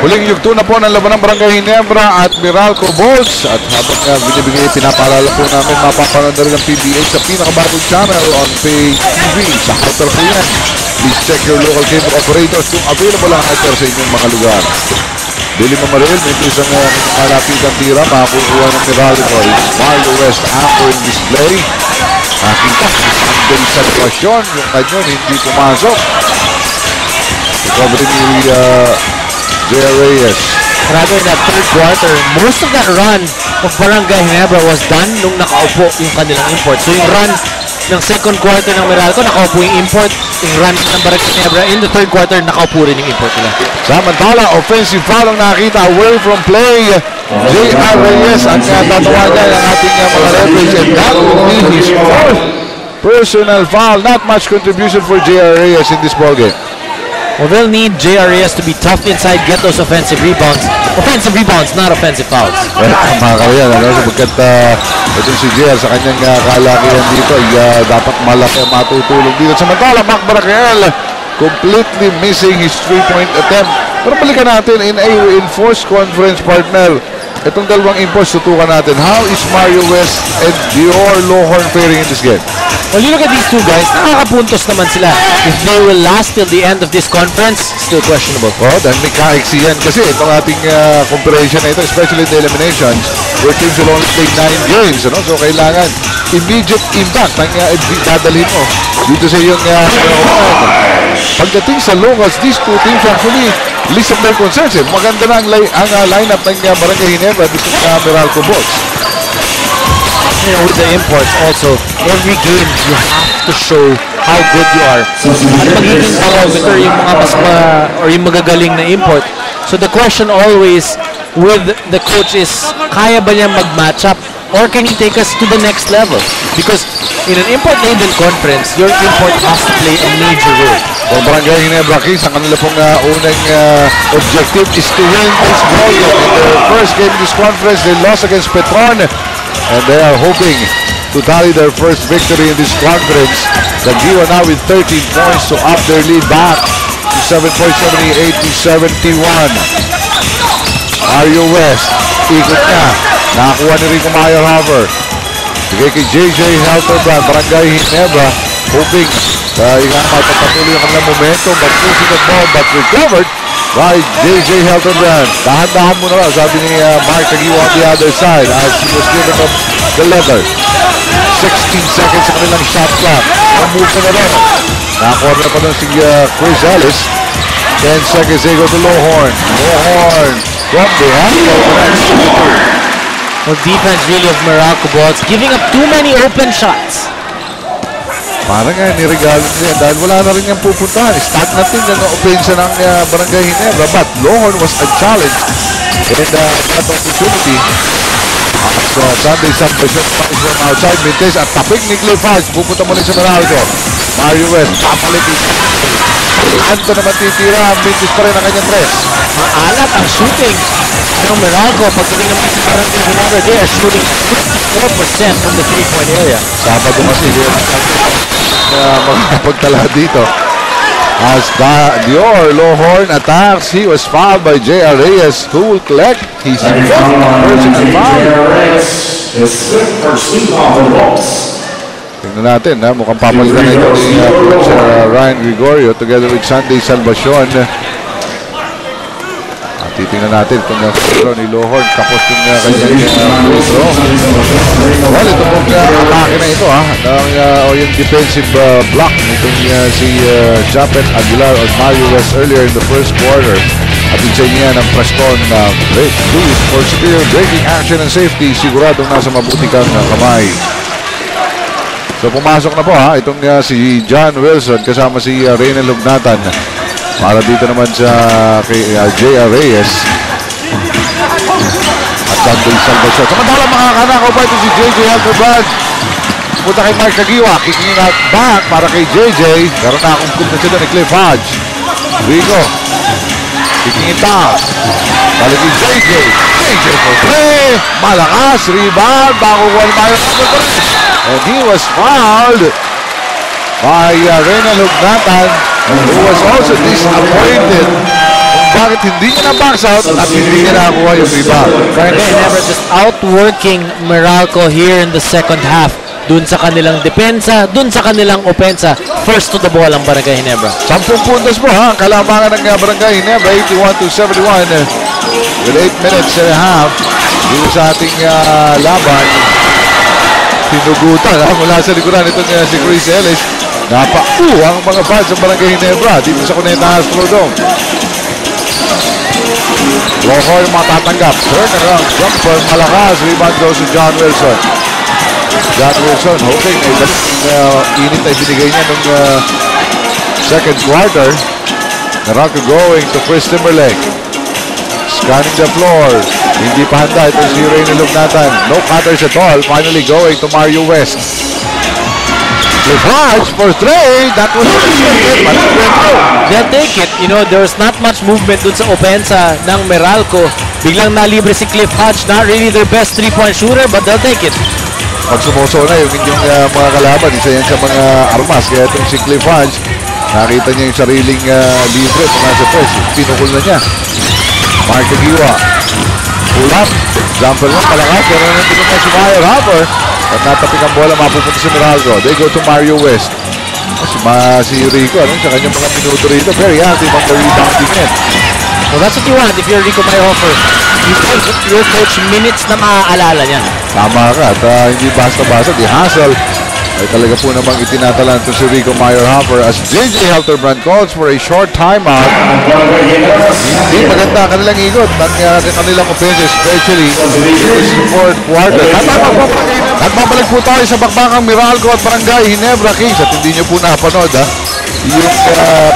huling yugto na po ng laban ng Barangay Ginebra at Meralco Bolts. At habang binibigay, pinapaalala po namin, mapapanood na rin ang PBA sa pinakabagong channel on pay TV sa Hotel po yan. Please check your local cable operators kung available ang iter sa inyong mga lugar. Billy Mamaril, may isang malapitan tira, makakukuha ng Meralco is Mario West after in display. Nakita ang sa sitwasyon, yung kanyon hindi pumasok. Recovery ni J.R. Reyes. Rather in that third quarter, most of that run of Barangay Ginebra was done nung nakaupo yung kanilang import. So yung run ng second quarter ng Meralco, nakaupo yung import. Yung run ng Barangay Ginebra in the third quarter, nakaupo rin yung import nila. Samantala, offensive foul ang nakita away from play. J.R. Reyes ang tatawa niya ng ating mga referees, and that will be his fourth personal foul. Not much contribution for J.R. Reyes in this ballgame. Well, they'll need JRES to be tough inside, get those offensive rebounds. Offensive rebounds, not offensive fouls. Well, tama ka yan. Sapagkat itong si JR sa kanyang kalakihan dito, dapat malaki matutulog dito. Samantala, Mac Bracael completely missing his 3-point attempt. Pero balikan natin in a reinforced conference partner. Itong dalawang impulse, tutukan natin. How is Mario West and Dior Lohorn faring in this game? Well, you look at these two guys, nakakapuntos naman sila. If they will last till the end of this conference, still questionable. Oh, dahil may kaeksiyan kasi itong ating comparison na ito, especially the eliminations, where teams will only play 9 games. Ano? So, kailangan immediate impact ang dadalhin mo dito sa iyong pagdating sa locals, these two teams actually list of their concerns. Maganda na ang lineup ng Barangay Ginebra dito sa Meralco Bolts. You know, with the imports also, every game you have to show how good you are. At magiging barometer yung mga or yung magagaling na import. So the question always with the coach is, kaya ba niya mag-match up or can he take us to the next level? Because in an import-laden conference, your import has to play a major role. Well, Barangay Ginebra Kings, ang kanila pong unang objective is to win this ball game. In their first game in this conference, they lost against Petron. And they are hoping to tally their first victory in this conference. Dagiwa now with 13 points to up their lead back to 7.78-71. Mario West, ikot niya. Nakakuha ni Rico Mayo Hopper. Bigay kay JJ Helterbrand, Barangay Ginebra, hoping mapapatuloy ang kanilang momentum, but losing the ball, but recovered by JJ Helterbrand. Dahan-dahan mo na lang, sabi ni Mark Aguiwa on the other side as he was given up the leather. 16 seconds sa kanilang shot clock. Move na rin. Nakakuha na pa lang si Chris Ellis. 10 seconds, they go to Lohorn. Lohorn from behind. Well, defense really of Meralco Bolts, giving up too many open shots. Parang nirigalo niya dahil wala na rin niyang pupuntahan. Stagnant din ang opensa ng Barangay Ginebra, but Lohorn was unchallenged. And that opportunity as Sunday subversion from outside Mintes at tapik ni Cliff Hines. Pupunta muli sa Meralco. Mario West, papalit. Anto naman titira, Mintes pa rin ang kanyang press. Maalat ang shooting ng Meralco. Pagdating naman sa Barangay Ginebra, they are shooting 54% from the 3-point area. Sabado kasi magpagtala dito. As Dior Lohorn attacks, he was fouled by J.R. Reyes, who will collect his fifth personal foul. Tingnan natin, mukhang papalitan na ito ni Coach Ryan Gregorio together with Sunday Salvacion. Titingnan natin itong ni Lohorn, tapos yung kanyang free throw. Well, ito pong atake na ito o yung defensive block nitong si Japet Aguilar on Mario West earlier in the first quarter. At isa niya ng Preston break loose for superior breaking action and safety, siguradong nasa mabuti kang kamay. So pumasok na po itong si John Wilson kasama si Reynel Lugnatan. Para dito naman sa kay J.R. Reyes at Sunday Salvacion. Samantala makakanakaw pa ito si J.J. Halterbrand. Punta kay Mark Kagiwa, kicking out back para kay J.J. Pero nakakumkum na sila ni Cliff Hodge. Rico kicking it down. Balik kay J.J. J.J. for three. Malakas, rebound. Bago wal mayo. And he was fouled by Reynel Lugnatan, who was also disappointed kung bakit hindi niya na-box out at hindi niya nakakuha yung rebound. Barangay Ginebra just outworking Meralco here in the second half. Dun sa kanilang depensa, dun sa kanilang opensa. First to the ball ang Barangay Ginebra. 10 puntos po ang kalamangan ng Barangay Ginebra, 81-71 with 8 minutes and a half dito sa ating laban. Pinugutan mula sa likuran itong si Chris Ellis. Ang mga fans ng Barangay Ginebra dito sa Cuneta Astrodome. Lohorn matatanggap. Turnaround jumper, malakas. Rebound goes to John Wilson. John Wilson hoping init na ibinigay niya nung second quarter. Meralco going to Chris Timberlake. Scanning the floor. Hindi pa handa ito si Reynel Lugnatan. No cutters at all. Finally going to Mario West. Cliff Hodge for three. That was expected. They'll take it. You know, there's not much movement dun sa opensa ng Meralco. Biglang nalibre si Cliff Hodge. Not really their best three-point shooter, but they'll take it. Pag sumuso na yung mga kalaban, isa yan sa mga armas. Kaya itong si Cliff Hodge, nakita niya yung sariling libre kung nasa press. Pinukul na niya. Mark Kagiwa. Pull up. Jumper lang palakas. Pero nandito na si Mayer Hopper. At natapik ang bola, mapupunta si Meralco. They go to Mario West. Si Rico, sa kanyang mga minuto rito. Very active on the rebounding end. Well, that's what you want if you're Rico Mayhoffer. You give your coach minutes na maaalala niya. Tama ka. At hindi basta-basta. Di hassle. Ay talaga po namang itinatalan ito si Rico Mayhoffer as J.J. Halterbrand calls for a short timeout. Hindi maganda kanilang ikot ng kanilang offense, especially in the fourth quarter. Nagbabalik po tayo sa bakbakang Meralco at Barangay Ginebra Kings at hindi nyo po napanood yung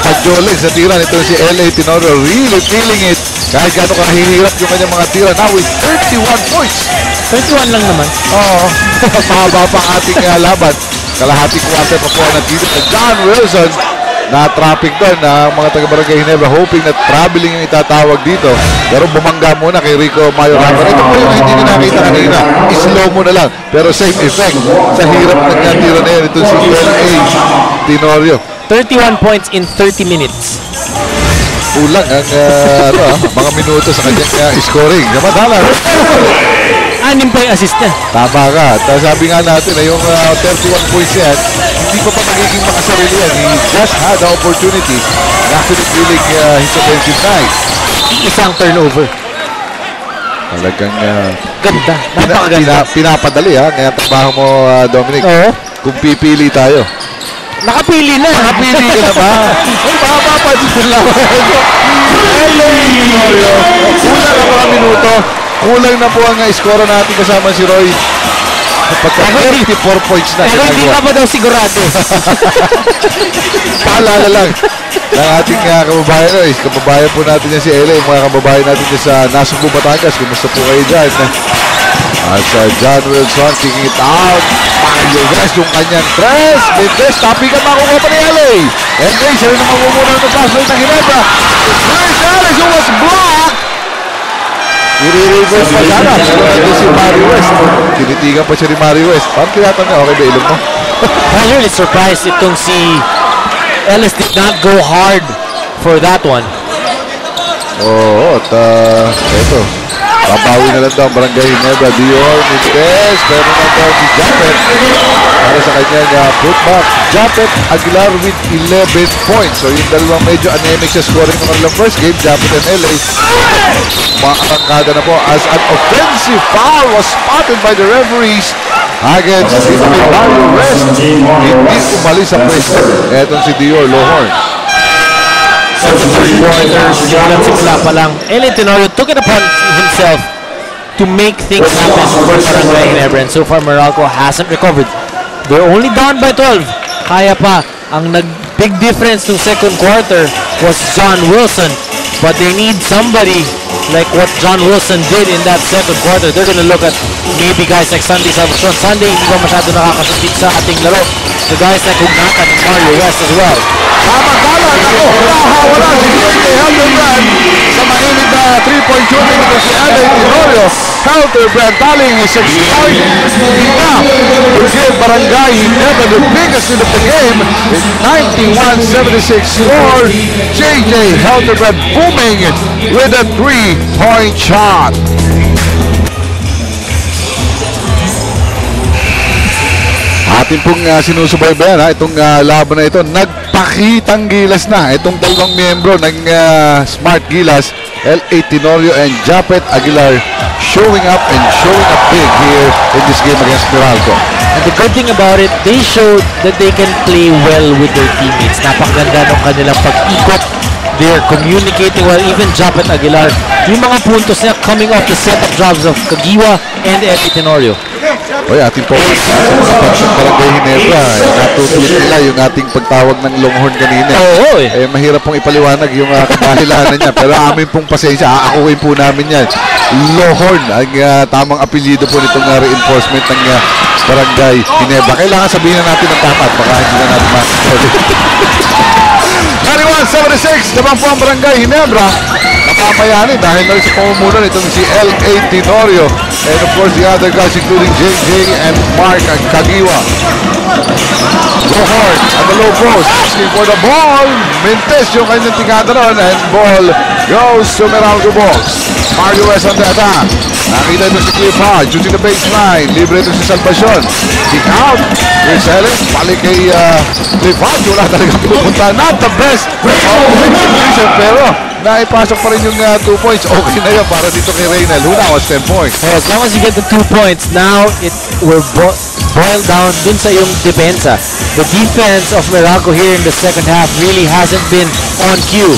pagjoling sa tira nito si L.A. Tenorio, really feeling it kahit gano'ng kahihirap yung kanyang mga tira now with 31 points. 31 lang naman. Oo, mahaba pa ang ating laban. Kalahating quarter pa po ang nandito na John Wilson na traffic doon na mga taga-Barangay Ginebra hoping na traveling yung itatawag dito. Pero bumangga muna kay Rico Mayhoffer. Ito po yung hindi nyo nakita kanina. Slow mo na lang. Pero same effect sa hirap ng tira na yan. Ito si L.A. Tenorio. 31 points in 30 minutes. Kulang ang mga minuto sa kanyang scoring. Samantala, 6 pa yung assist niya. tama ka. At sabi nga natin na yung 31 points yan, hindi pa magiging makasarili yan. He just had the opportunity and actually feeling his offensive night. Isang turnover. Talagang Ganda. Napakaganda. pinapadali kaya trabaho mo Dominic. Oo. Kung pipili tayo. Nakapili na. Nakapili ka na ba? Ay, mapapadali lang. Kulang ang mga minuto. Kulang na po ang score natin kasama si Roy. Pagka 34 points na. Pero hindi ka pa daw sigurado. Paalala lang ng ating kababayan. Kababayan po natin yan si Ella. Yung mga kababayan natin yan sa Nasugbu, Batangas. Kumusta po kayo dyan? As John Wilson kicking it out. Mario West yung kanyang press. Mid-press. Tapi ka makukuha pa ni Ella. And then siya rin ang mamumunan ng flashlight ng Ginebra. Chris Ellis who was blocked. I-reverse pa sana. Pero nandun si Mario West. Tinitigan pa siya ni Mario West. Parang tinatanong niya, okay ba ilong mo? I'm really surprised itong si Ellis did not go hard for that one. Oo, at ito. Papawi na lang daw ang Barangay Ginebra. Dior, Mintes, pero na daw si Japet para sa kanyang putback. Japet Aguilar with 11 points. So yung dalawang medyo anemic sa scoring ng kanilang first game, Japet and LA. Makakangkada na po as an offensive foul was spotted by the referees against Mario West. Hindi umalis sa pwesto. Etong si Dior Lohorn. Simula pa lang, LA Tenorio took it upon himself to make things happen for Barangay Ginebra, and so far Meralco hasn't recovered. They're only down by 12. Kaya pa. Ang big difference ng second quarter was John Wilson, but they need somebody like what John Wilson did in that second quarter. They're gonna look at maybe guys like Sunday Salvacion. Sunday hindi ba masyado nakakasuntik sa ating laro. The guys like Hugnatan and Mario West as well. Samantala, ako, wala si J.J. Helderbrand sa mainit na 3-point shooting ito si LA Tenorio. Helderbrand taling 6 points na to give Barangay Ginebra the biggest lead of the game with 91-76 score. J.J. Helderbrand booming with a 3-point shot. Atin pong sinusubaybayan itong laban na ito. Nagpakitang gilas na itong dalawang miyembro ng Smart Gilas, LA Tenorio and Japet Aguilar, showing up big here in this game against Meralco. And the good thing about it, they showed that they can play well with their teammates. Napakaganda ng kanilang pag-ikot. They're communicating well. Even Japet Aguilar, yung mga puntos niya coming off the setup jobs of Kagiwa and LA Tenorio. Oy, ating po sa Barangay Ginebra, natutuloy nila yung ating pagtawag ng Longhorn kanina. Oo, eh, mahirap pong ipaliwanag yung kadahilanan niya, pero amin pong pasensya, aakuin po namin yan. Longhorn ang tamang apelyido po nitong reinforcement ng Barangay Ginebra. Kailangan sabihin na natin ng tapat, baka hindi na natin makakasali. 91-76 naman po ang Barangay Ginebra. Napamayanin dahil na rin sa pamumuno nitong si LA Tenorio. And of course, the other guys including JJ and Mark Kagiwa. Lohorn at the low post, asking for the ball. Mintes yung kanyang tingada ron, and ball goes to Meralco Box. Mario West on the attack. Nakita ito si Cliff Hodge using the baseline. Libre ito si Salvacion. Kick out. Chris Ellis. Balik kay Cliff Hodge. Wala talagang pupunta. Not the best position, pero naipasok pa rin yung 2 points. Okay na yun para dito kay Reynel, who now has 10 points. As long as you get the 2 points, now it will boil down dun sa yung depensa. The defense of Meralco here in the second half really hasn't been on cue.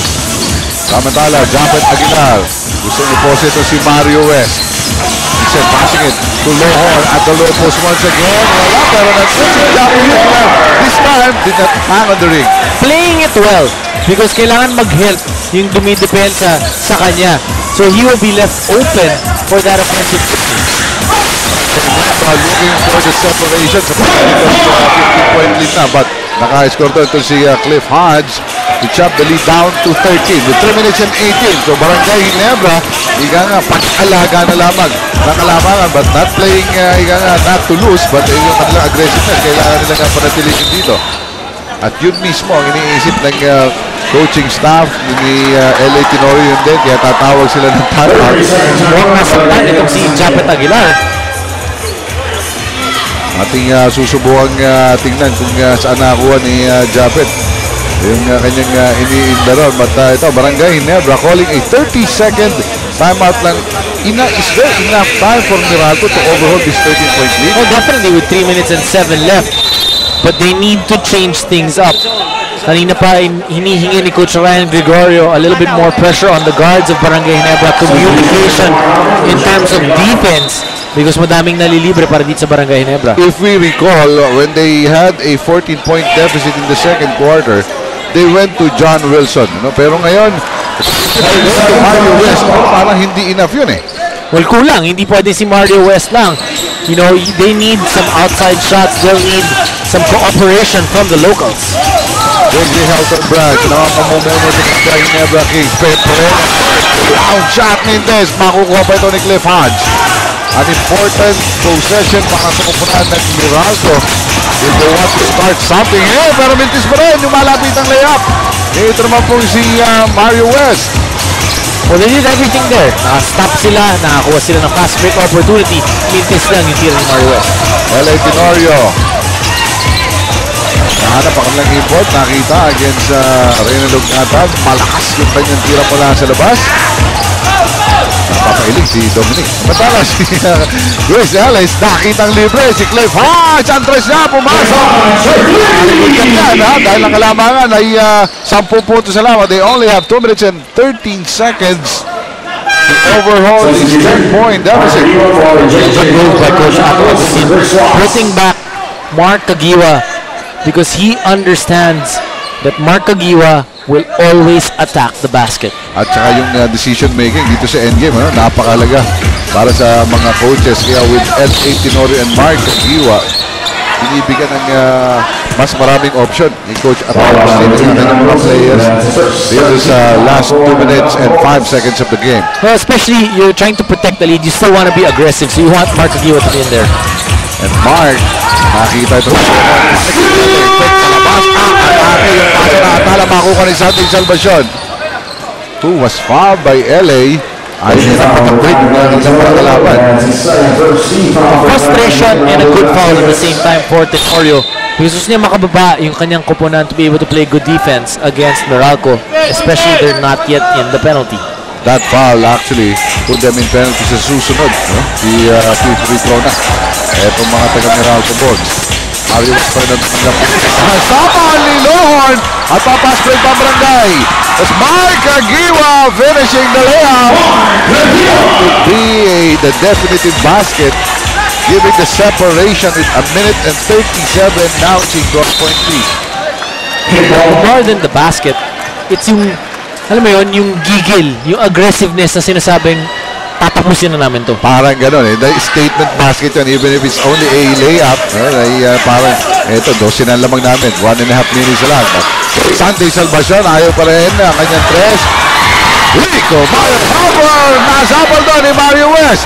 Samantala, Japet Aguilar. Gusto i-pose ito si Mario West. He said passing it to Lohorn at the low post once again. Wala, pero nag-switch si Japet Aguilar. This time, did not hang on the ring. Playing it well because kailangan mag-help yung dumidepensa sa kanya. So he will be left open for that offensive technique. Looking for the separation sa pagkakita 15-point lead na, but naka-score ito si Cliff Hodge to chop the lead down to 13 with 3 minutes and 18. So Barangay Ginebra, higa nga, pag-alaga na lamang nakalamangan, but not playing, higa nga, not to lose, but yung kanilang aggressiveness, kailangan nila nga panatilihin dito. At yun mismo ang iniisip ng coaching staff ni LA Tenorio yun din, kaya tatawag sila ng timeout. Mukhang nasaktan itong si Japet Aguilar. Ating susubukan tingnan kung saan nakakuha ni Japet yung kanyang iniinda ron. But ito, Barangay Ginebra calling a 30-second timeout lang. Is there enough time for Meralco to overhaul this 13-point lead? Oh, definitely with 3 minutes and 7 left. But they need to change things up. Kanina pa hinihingi ni Coach Ryan Gregorio a little bit more pressure on the guards of Barangay Ginebra, communication in terms of defense, because madaming nalilibre para dito sa Barangay Ginebra. If we recall, when they had a 14-point deficit in the second quarter, they went to John Wilson. No? Pero ngayon, Mario West, parang hindi enough yun eh. Well, kulang. Hindi pwede si Mario West lang. You know, they need some outside shots. They'll need some cooperation from the locals. J.J. Helderbrand, nakapamumuno ng Ginebra Kings. Pero, round shot Mintes. Makukuha pa ito ni Cliff Hodge. An important possession para sa kupunan ng Meralco. If they want to start something. Pero mintis pa rin yung malapit ang layup. Ito naman po si Mario West. Well, they did everything there. Naka-stop sila, nakakuha sila ng fast break opportunity. Mintis lang yung tira ni Mario West. LA Tenorio. Nahanap ang kanilang import. Nakita against Reyna Lugnatan. Malakas yung kanyang tira pala sa labas. Napapailig si Dominic. Matala si Chris Ellis. Nakitang libre si Cliff Hodge. Ang tres niya pumasok. Nalikod ka na dahil ang kalamangan ay 10 puntos sa lamang. They only have 2 minutes and 13 seconds to overhaul this 10-point deficit. Good move by Coach Ato Agustin. Putting back Mark Kagiwa because he understands that Mark Kagiwa will always attack the basket. At saka yung decision making dito sa endgame, napakalaga para sa mga coaches. Kaya with LA Tenorio and Mark Kagiwa, binibigyan ng mas maraming option ni Coach Arturo ng mga players dito sa last 2 minutes and 5 seconds of the game. Well, especially you're trying to protect the lead, you still want to be aggressive, so you want Mark Kagiwa to be in there. And Mark, nakita ito. Yung pasa na atala makuha ni Santi Salvacion, who was fouled by LA. Ay, nakapag-break yung isang kalaban. Frustration and a good foul at the same time for Tenorio. Gusto niya makababa yung kanyang koponan to be able to play good defense against Meralco, especially they're not yet in the penalty. That foul actually put them in penalty sa susunod. Si free throw na. Etong mga taga-Meralco boards. Mario West pa rin ang sama ang Lilohon at papas break pa Barangay. As Mark Kagiwa finishing the layup. To be the definitive basket, giving the separation with 1 minute and 37 now it's 12.3. More than the basket, it's yung, alam mo yun, yung gigil, yung aggressiveness na sinasabing tatapusin na namin to. Parang gano'n eh. The statement basket yun, even if it's only a layup, parang, eto, 12 na lamang namin. 1.5 minutes lang. Santi Salvacion, ayaw pa rin ang kanyang tres. Rico, Mario Power! Nasabal doon ni Mario West.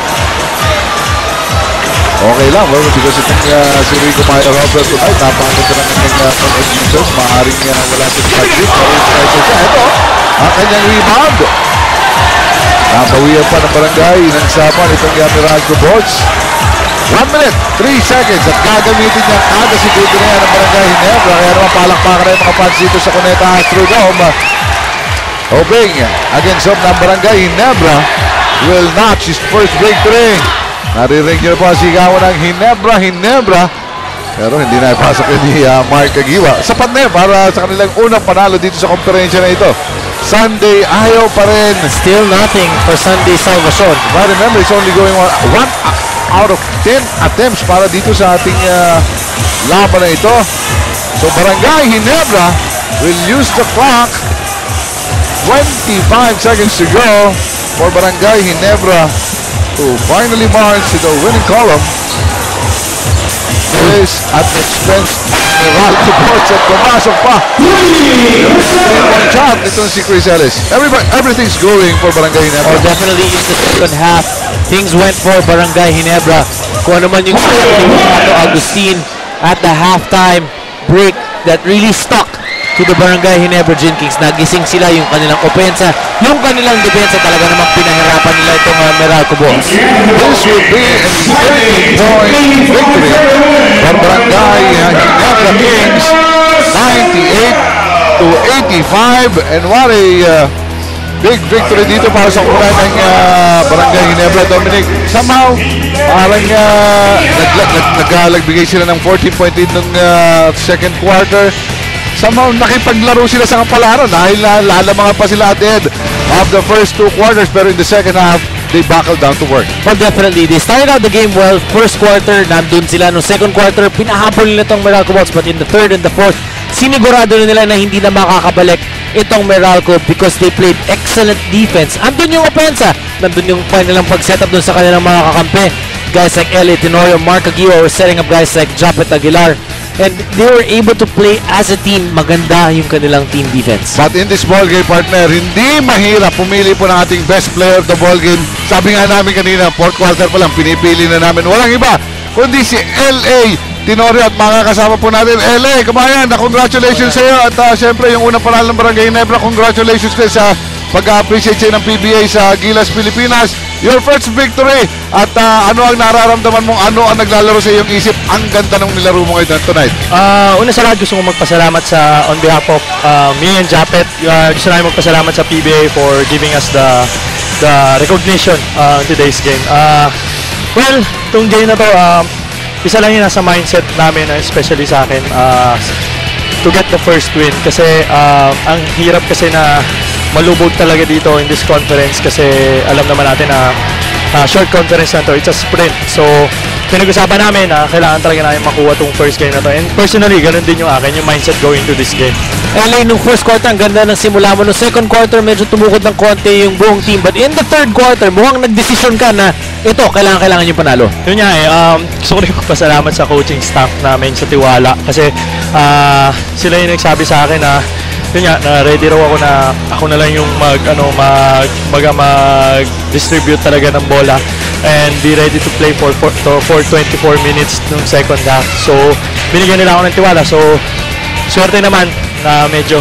Okay lang, well, because itong si Rico Mario Robert tonight, napakaganda ng kanyang contributions. Maaaring wala sa practice. Ito, ang kanyang rebound. Napawiyan pa ng Barangay ng sapan itong Meralco boards. 1 minute, 3 seconds at gagamitin niya kada segundo na yan ng Barangay Ginebra. Kaya naman palakpakan na yung mga fans dito sa Cuneta Astrodome. Hoping against hope ng Barangay Ginebra will notch his first victory. Naririnig niyo po ang sigawan ng Ginebra. Pero hindi na ipasok ni Mark Kagiwa. Sapat na para sa kanilang unang panalo dito sa komperensya na ito. Sunday, ayaw pa rin. Still nothing for Sunday Salvacion. But remember, it's only going 1 out of 10 attempts para dito sa ating laban na ito. So Barangay Ginebra will use the clock. 25 seconds to go for Barangay Ginebra to finally march to the winning column. This at the expense ni Meralco boards at pumasok pa. 3-1 shot itong si Chris Ellis. Everything's going for Barangay Ginebra. Oh, definitely in the second half, things went for Barangay Ginebra. Kung ano man yung sinabi ni Ato Agustin at the halftime break that really stuck to the Barangay Ginebra Gin Kings. Nagising sila yung kanilang opensa. Yung kanilang depensa talaga namang pinahirapan nila itong Meralco Bulls. This will be a 30-point victory for Barangay Ginebra Kings. 98-85. And what a big victory dito para sa kupunan ng Barangay Ginebra. Dominic, somehow parang nagbigay sila ng 14-point lead ng second quarter. Somehow nakipaglaro sila sa kapalaran dahil lalamangan pa sila at the end of the first 2 quarters, pero in the second half they buckled down to work. Well, definitely. They started out the game well. First quarter, nandun sila. No second quarter, pinahabol nila itong Meralco Bulls. But in the third and the fourth, sinigurado na nila na hindi na makakabalik itong Meralco because they played excellent defense. Andun yung opensa. Nandun yung kanilang pag-setup dun sa kanilang mga kakampi. Guys like LA Tenorio, Mark Kagiwa were setting up guys like Japet Aguilar. and they were able to play as a team. Maganda yung kanilang team defense. But in this ball game, partner, hindi mahirap pumili po ng ating best player of the ball game. Sabi nga namin kanina, fourth quarter pa lang, pinipili na namin. Walang iba, kundi si L.A. Tenorio at mga kasama po natin. L.A., kumayan, congratulations sa iyo. At syempre, yung unang panalo ng Barangay Ginebra, congratulations din sa pag-appreciate sa ng PBA sa Gilas, Pilipinas. Your first victory. At ano ang nararamdaman mong, ano ang naglalaro sa iyong isip? Ang ganda ng nilaro mo ngayon tonight. Una sa lahat, gusto kong magpasalamat sa on behalf of me and Japet. Gusto namin magpasalamat sa PBA for giving us the recognition in today's game. Well, itong game na to, isa lang yung nasa mindset namin, especially sa akin, to get the first win. Kasi ang hirap kasi na malubog talaga dito in this conference kasi alam naman natin na short conference na to, it's a sprint. So, pinag-usapan namin na kailangan talaga namin makuha tong first game na to. And personally, ganun din yung akin, yung mindset going to this game. LA, nung first quarter, ang ganda ng simula mo. Nung second quarter, medyo tumukod ng konti yung buong team. But in the third quarter, mukhang nag-decision ka na ito, kailangan yung panalo. Yun nga gusto ko rin magpasalamat sa coaching staff namin sa tiwala. Kasi sila yung nagsabi sa akin na yun nga, na ready raw ako na ako na lang yung mag-distribute talaga ng bola and be ready to play for 24 minutes nung second half. So, binigyan nila ako ng tiwala. So, swerte naman na medyo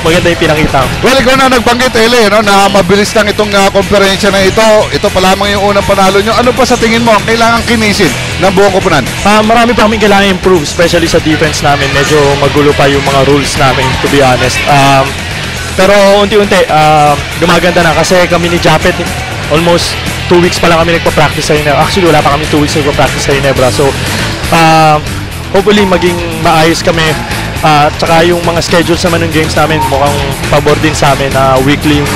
maganda yung pinakita ko. Well, ikaw na nagbanggit, L.A., no, na mabilis lang itong konferensya na ito. Ito pa lamang yung unang panalo nyo. Ano pa sa tingin mo ang kailangan kinisin ng buong koponan? Marami pa kaming kailangan improve, especially sa defense namin. Medyo magulo pa yung mga rules namin, to be honest. Pero unti-unti, gumaganda na kasi kami ni Japet, almost 2 weeks pa lang kami nagpa-practice sa Ginebra. Actually, wala pa kami 2 weeks nagpa-practice sa Ginebra. So, hopefully, maging maayos kami. Tsaka yung mga schedules naman ng games namin, mukhang pabor din sa amin na weekly yung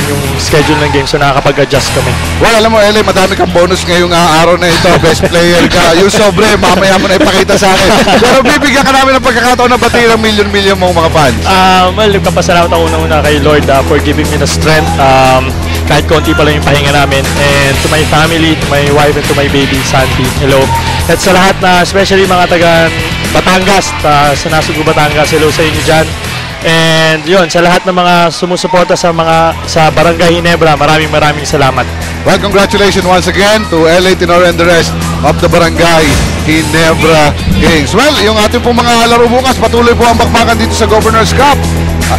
yung schedule ng games, so nakakapag-adjust kami. Well, alam mo, L.A., madami kang bonus ngayong araw na ito. Best player ka. Yung sobre, mamaya mo na ipakita sa akin. Pero bibigyan ka namin ng pagkakataon na batiin ang milyon-milyon mong mga fans. Well, nagpapasalamat ako una kay Lord for giving me the strength. Kahit konti pa lang yung pahinga namin. And to my family, to my wife, and to my baby, Santi. Hello. At sa lahat na, especially mga taga Batangas, sa Nasugo, Batangas, hello sa inyo dyan. And yun, sa lahat ng mga sumusuporta sa Barangay Ginebra, maraming salamat. Well, congratulations once again to L.A. Tenorio and the rest of the Barangay Ginebra Kings. Well, yung ating pong mga laro bukas, patuloy po ang bakbakan dito sa Governor's Cup.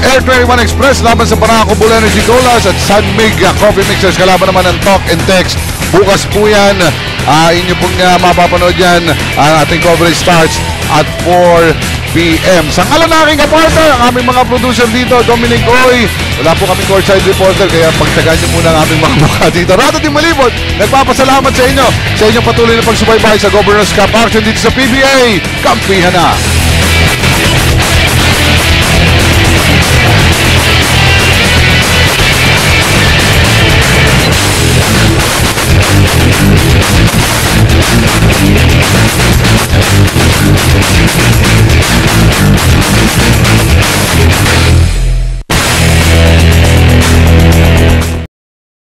Air 21 Express laban sa Barangco Bull Energy Colas at San Mig Coffee Mixers. Kalaban naman ng Talk and Text. Bukas po yan. Inyo pong mapapanood yan. Ating coverage starts at 4 p.m. Sa ngalan na aking kapartner, ang aming mga producer dito, Dominic Oy. Wala po kaming courtside reporter, kaya pagtagan nyo muna ang aming mga mukha dito. Rato din Malibot, nagpapasalamat sa inyo. Sa inyong patuloy na pagsubaybay sa Governor's Cup action dito sa PBA. Kampihan na!